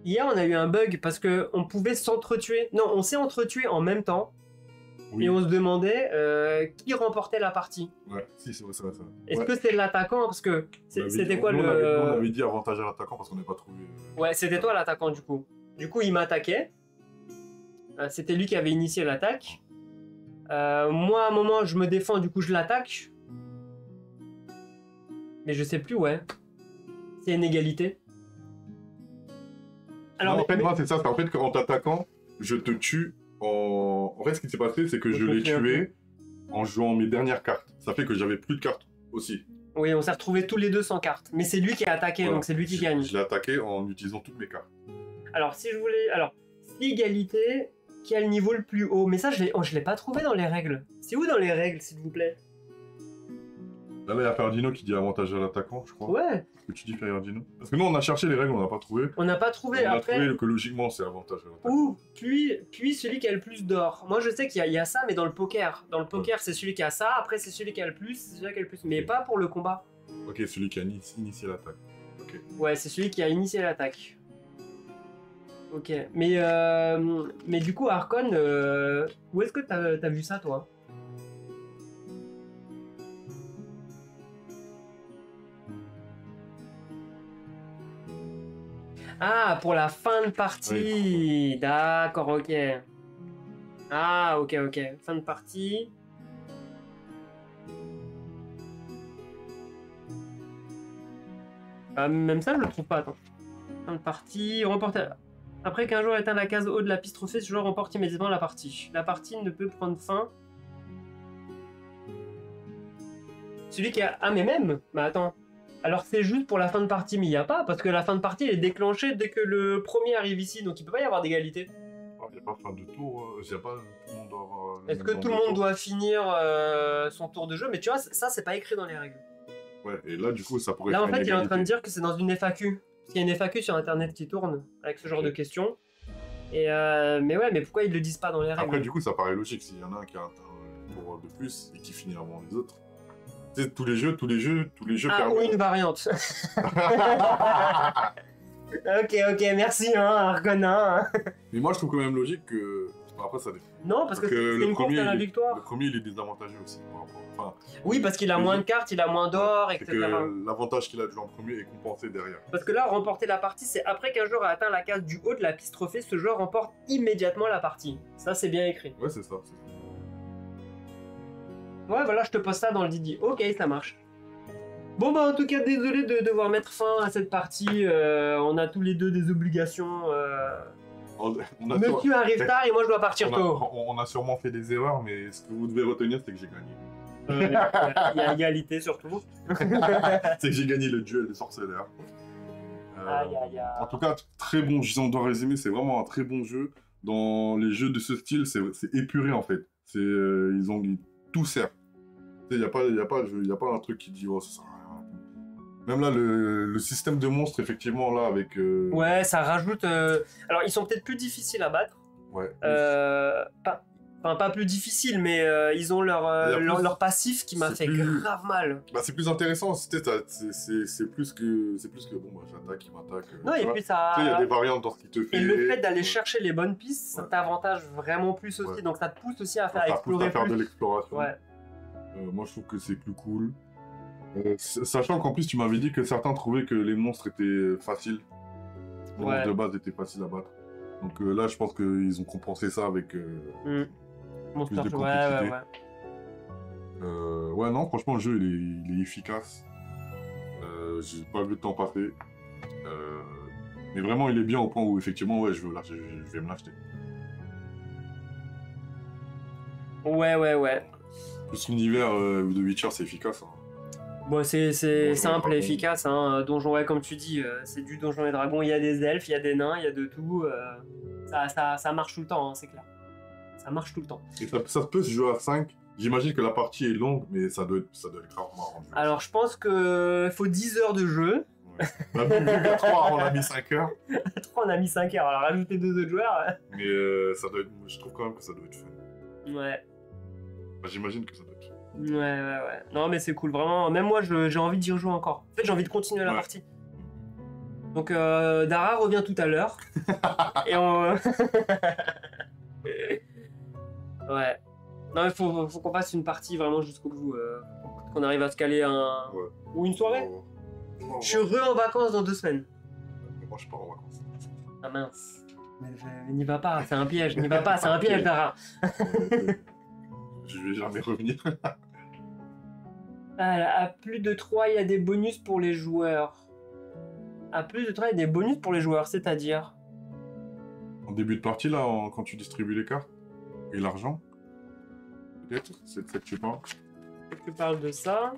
Hier, on a eu un bug parce que on pouvait s'entretuer. Non, on s'est entretué en même temps. oui. Et on se demandait qui remportait la partie. Ouais, si, c'est vrai, c'est vrai. Est-ce que c'était l'attaquant? Parce que c'était quoi nous, le... on avait dit avantage à l'attaquant parce qu'on n'a pas trouvé... Ouais, c'était toi l'attaquant du coup. Du coup, il m'attaquait. C'était lui qui avait initié l'attaque. Moi, à un moment, je me défends, du coup, je l'attaque. Mais je sais plus, ouais. C'est une égalité. Alors, non, en fait, moi, c'est ça. C'est en fait qu'en t'attaquant, je te tue en... En fait, ce qui s'est passé, c'est que je l'ai tué en jouant mes dernières cartes. Ça fait que j'avais plus de cartes aussi. Oui, on s'est retrouvés tous les deux sans carte. Mais c'est lui qui a attaqué, Voilà. donc c'est lui qui gagne. Je l'ai attaqué en utilisant toutes mes cartes. Alors, si je voulais... Alors, si égalité, qui a le niveau le plus haut? Mais ça, je l'ai pas trouvé dans les règles. C'est où dans les règles, s'il vous plaît? Là, il y a Ferdinand qui dit avantage à l'attaquant, je crois. Ouais. Que tu dis Ferdinand? Parce que nous, on a cherché les règles, on n'a pas trouvé. On n'a pas trouvé. On a Après... trouvé que logiquement, c'est avantage à l'attaquant. Ou, puis celui qui a le plus d'or. Moi, je sais qu'il y a ça, mais dans le poker. Dans le poker, c'est celui qui a ça. Après, c'est celui qui a le plus. C'est celui qui a le plus. Mais pas pour le combat. Ok, celui qui a initié l'attaque. Ok. Ouais, c'est celui qui a initié l'attaque. Ok. Mais du coup, Archon, où est-ce que t'as vu ça, toi? Ah, pour la fin de partie. Oui. D'accord, ok. Ah, ok. Fin de partie. Même ça, je le trouve pas. Attends. Fin de partie. Remporter. Après qu'un joueur atteint la case haut de la piste trophée, ce joueur remporte immédiatement la partie. La partie ne peut prendre fin. Celui qui a... Ah, mais même. Mais attends. Alors c'est juste pour la fin de partie, mais il n'y a pas, parce que la fin de partie elle est déclenchée dès que le premier arrive ici, donc il peut pas y avoir d'égalité. Il n'y a pas fin de tour, il y a pas tout le monde doit avoir... Est-ce que tout le monde doit finir son tour de jeu? Mais tu vois, ça c'est pas écrit dans les règles. Ouais, et là du coup ça pourrait Là en faire fait une il est en train de égalité. dire que c'est dans une FAQ. Parce qu'il y a une FAQ sur internet qui tourne avec ce genre de questions. Et mais ouais, mais pourquoi ils le disent pas dans les règles? Après, du coup, ça paraît logique s'il y en a un qui a un pouvoir de plus et qui finit avant les autres. Tu sais, tous les jeux Ah, ou une variante. Ok, merci, hein, Argonin. Mais moi, je trouve quand même logique que... Après, ça dépend. Non, parce que c'est une course à la victoire. Le premier, il est désavantagé aussi. Enfin, oui, parce qu'il a moins de cartes, il a moins d'or, etc. L'avantage qu'il a de jouer en premier est compensé derrière. Parce que là, remporter la partie, c'est après qu'un joueur a atteint la case du haut de la piste trophée, ce joueur remporte immédiatement la partie. Ça, c'est bien écrit. Ouais, c'est ça. Ouais, voilà, je te pose ça dans le Didi. Ok, ça marche. Bon, bah, en tout cas, désolé de devoir mettre fin à cette partie. On a tous les deux des obligations. Monsieur arrive tard et moi, je dois partir tôt. On a sûrement fait des erreurs, mais ce que vous devez retenir, c'est que j'ai gagné. Il y a égalité, surtout. C'est que j'ai gagné le duel des sorceleurs. En tout cas, très bon. Si on doit résumer, c'est vraiment un très bon jeu. Dans les jeux de ce style, c'est épuré, en fait. Tout sert. Il n'y a pas un truc qui dit « Oh, ça sert à rien ». Même là, le système de monstres, effectivement, là, avec... Ouais, ça rajoute... Alors, ils sont peut-être plus difficiles à battre. Ouais. Pas plus difficiles, mais ils ont leur passif qui m'a fait grave mal. Bah, c'est plus intéressant, c'est plus que bon, bah, j'attaque, il m'attaque. Non, et puis ça... Il y a des variantes dans ce qui te fait... Et le fait d'aller chercher les bonnes pistes, ça t'avantage vraiment plus aussi, donc ça te pousse aussi à faire explorer plus. Ça pousse à faire de l'exploration. Ouais. Moi, je trouve que c'est plus cool. Sachant qu'en plus, tu m'avais dit que certains trouvaient que les monstres étaient faciles. Les monstres de base étaient faciles à battre. Donc là, je pense qu'ils ont compensé ça avec plus de complexité. Ouais, non, franchement, le jeu, il est efficace. J'ai pas vu le temps passer. Mais vraiment, il est bien au point où, effectivement, ouais, je vais me l'acheter. Ouais. Plus l'univers de Witcher, c'est efficace. Hein. Bon, c'est simple et efficace. Hein. Donjon, ouais, comme tu dis, c'est du Donjon et Dragons. Il y a des elfes, il y a des nains, il y a de tout. Ça marche tout le temps, hein, c'est clair. Ça marche tout le temps. Et ça peut se jouer à 5. J'imagine que la partie est longue, mais ça doit être grave marrant. Alors, je pense qu'il faut 10 heures de jeu. Ouais. Vu qu'à 3, on a mis 5 heures. 3, on a mis 5 heures. Alors, rajouter 2 autres joueurs. Mais je trouve quand même que ça doit être fun. Ouais. Bah, j'imagine que ça doit être fun. Ouais. Non, mais c'est cool, vraiment. Même moi, j'ai envie d'y rejouer encore. En fait, j'ai envie de continuer la partie. Donc, Dara revient tout à l'heure. Et on... ouais. Non, il faut qu'on fasse une partie vraiment jusqu'au bout. Qu'on arrive à se caler ou une soirée. Je suis en vacances dans 2 semaines. Mais moi, je pars en vacances. Ah mince. Mais n'y va pas, c'est un piège. N'y va pas, c'est un piège, Dara. Je vais jamais revenir. À plus de 3, il y a des bonus pour les joueurs. À plus de 3, il y a des bonus pour les joueurs, c'est-à-dire... En début de partie, là, quand tu distribues les cartes et l'argent, peut-être, c'est de ça que tu parles. Tu parles de ça.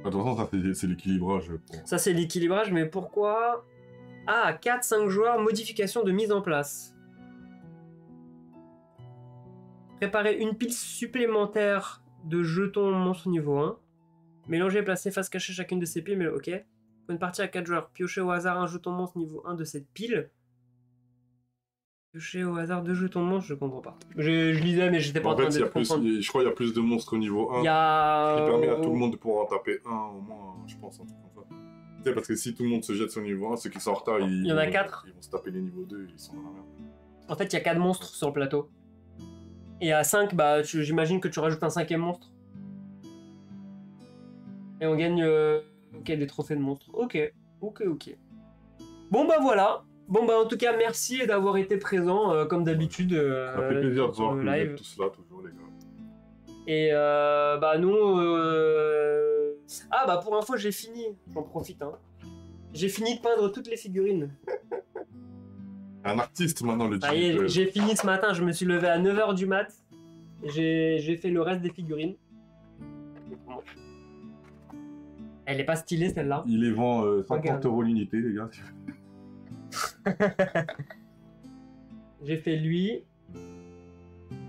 De toute façon, ça, c'est l'équilibrage. Ça, c'est l'équilibrage, mais pourquoi... Ah, 4-5 joueurs, modification de mise en place. Préparer une pile supplémentaire de jetons monstres niveau 1. Mélanger et placer face cachée chacune de ces piles, mais ok. Pour une partie à 4 joueurs, piocher au hasard un jeton monstre niveau 1 de cette pile. Piocher au hasard 2 jetons monstres, je comprends pas. Je lisais, mais j'étais pas en train de comprendre. Je crois qu'il y a plus de monstres au niveau 1. Il y a... qui permet à tout le monde de pouvoir en taper un au moins, je pense, un truc comme ça. Tu sais, parce que si tout le monde se jette sur le niveau 1, ceux qui sont en retard, il y en a 4. Ils vont se taper les niveaux 2 et ils sont dans la merde. En fait, il y a 4 monstres sur le plateau. Et à 5, bah, j'imagine que tu rajoutes un 5e monstre. Et on gagne des trophées de monstres. Ok. Bon bah voilà. Bon bah en tout cas, merci d'avoir été présent comme d'habitude. Ça fait plaisir de voir que vous live. êtes tous là, toujours les gars. Et bah nous... Ah bah pour info, j'ai fini. J'en profite. Hein. J'ai fini de peindre toutes les figurines. Un artiste maintenant, le Ça y est, j'ai fini ce matin, je me suis levé à 9h du mat. J'ai fait le reste des figurines. Elle est pas stylée celle-là. Il les vend 50 € l'unité, les gars. J'ai fait lui.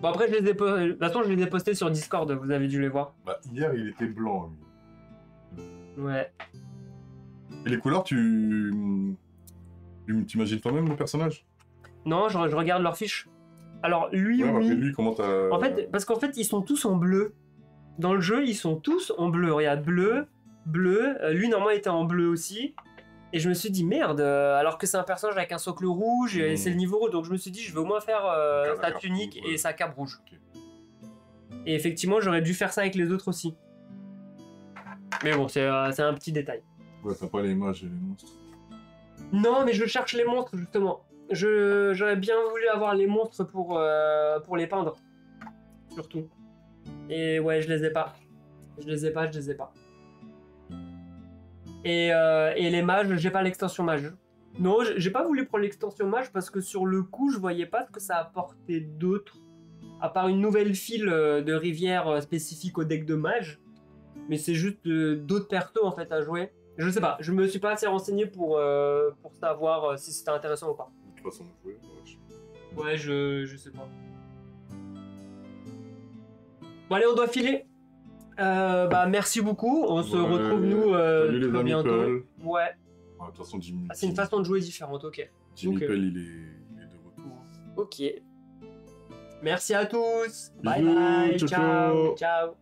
Bon après, de toute façon, je les ai postés sur Discord, vous avez dû les voir. Bah, hier, il était blanc, lui. Ouais. Et les couleurs, tu t'imagines toi-même le personnage? Non, je regarde leurs fiches. Alors, lui, Ouais, mais oui. lui, comment t'as... En fait, parce qu'en fait, ils sont tous en bleu. Dans le jeu, ils sont tous en bleu. Regarde, bleu, bleu. Lui, normalement, il était en bleu aussi. Et je me suis dit, merde, alors que c'est un personnage avec un socle rouge, et c'est le niveau rouge. Donc je me suis dit, je vais au moins faire sa tunique et sa cape rouge. Ok. Et effectivement, j'aurais dû faire ça avec les autres aussi. Mais bon, c'est un petit détail. Ouais, t'as pas les mages et les monstres. Non, mais je cherche les monstres, justement. J'aurais bien voulu avoir les monstres pour les peindre. Surtout. Et ouais, je les ai pas. Je les ai pas. Et les mages, j'ai pas l'extension mage. Non, j'ai pas voulu prendre l'extension mage parce que sur le coup, je voyais pas ce que ça apportait d'autre. À part une nouvelle file de rivière spécifique au deck de mage. Mais c'est juste d'autres persos en fait à jouer. Je sais pas, je me suis pas assez renseigné pour savoir si c'était intéressant ou pas. De toute façon, jouer. Ouais, je sais pas. Bon allez, on doit filer. Bah merci beaucoup, on se retrouve nous salut les très amis bientôt. Pearl. Ouais. De toute façon, Jimmy... Ah, c'est une façon de jouer différente, ok. Jimmy Ok. Pell, il est de retour. Ok. Merci à tous. Bye Bisous, bye. ciao, Ciao. ciao. Ciao.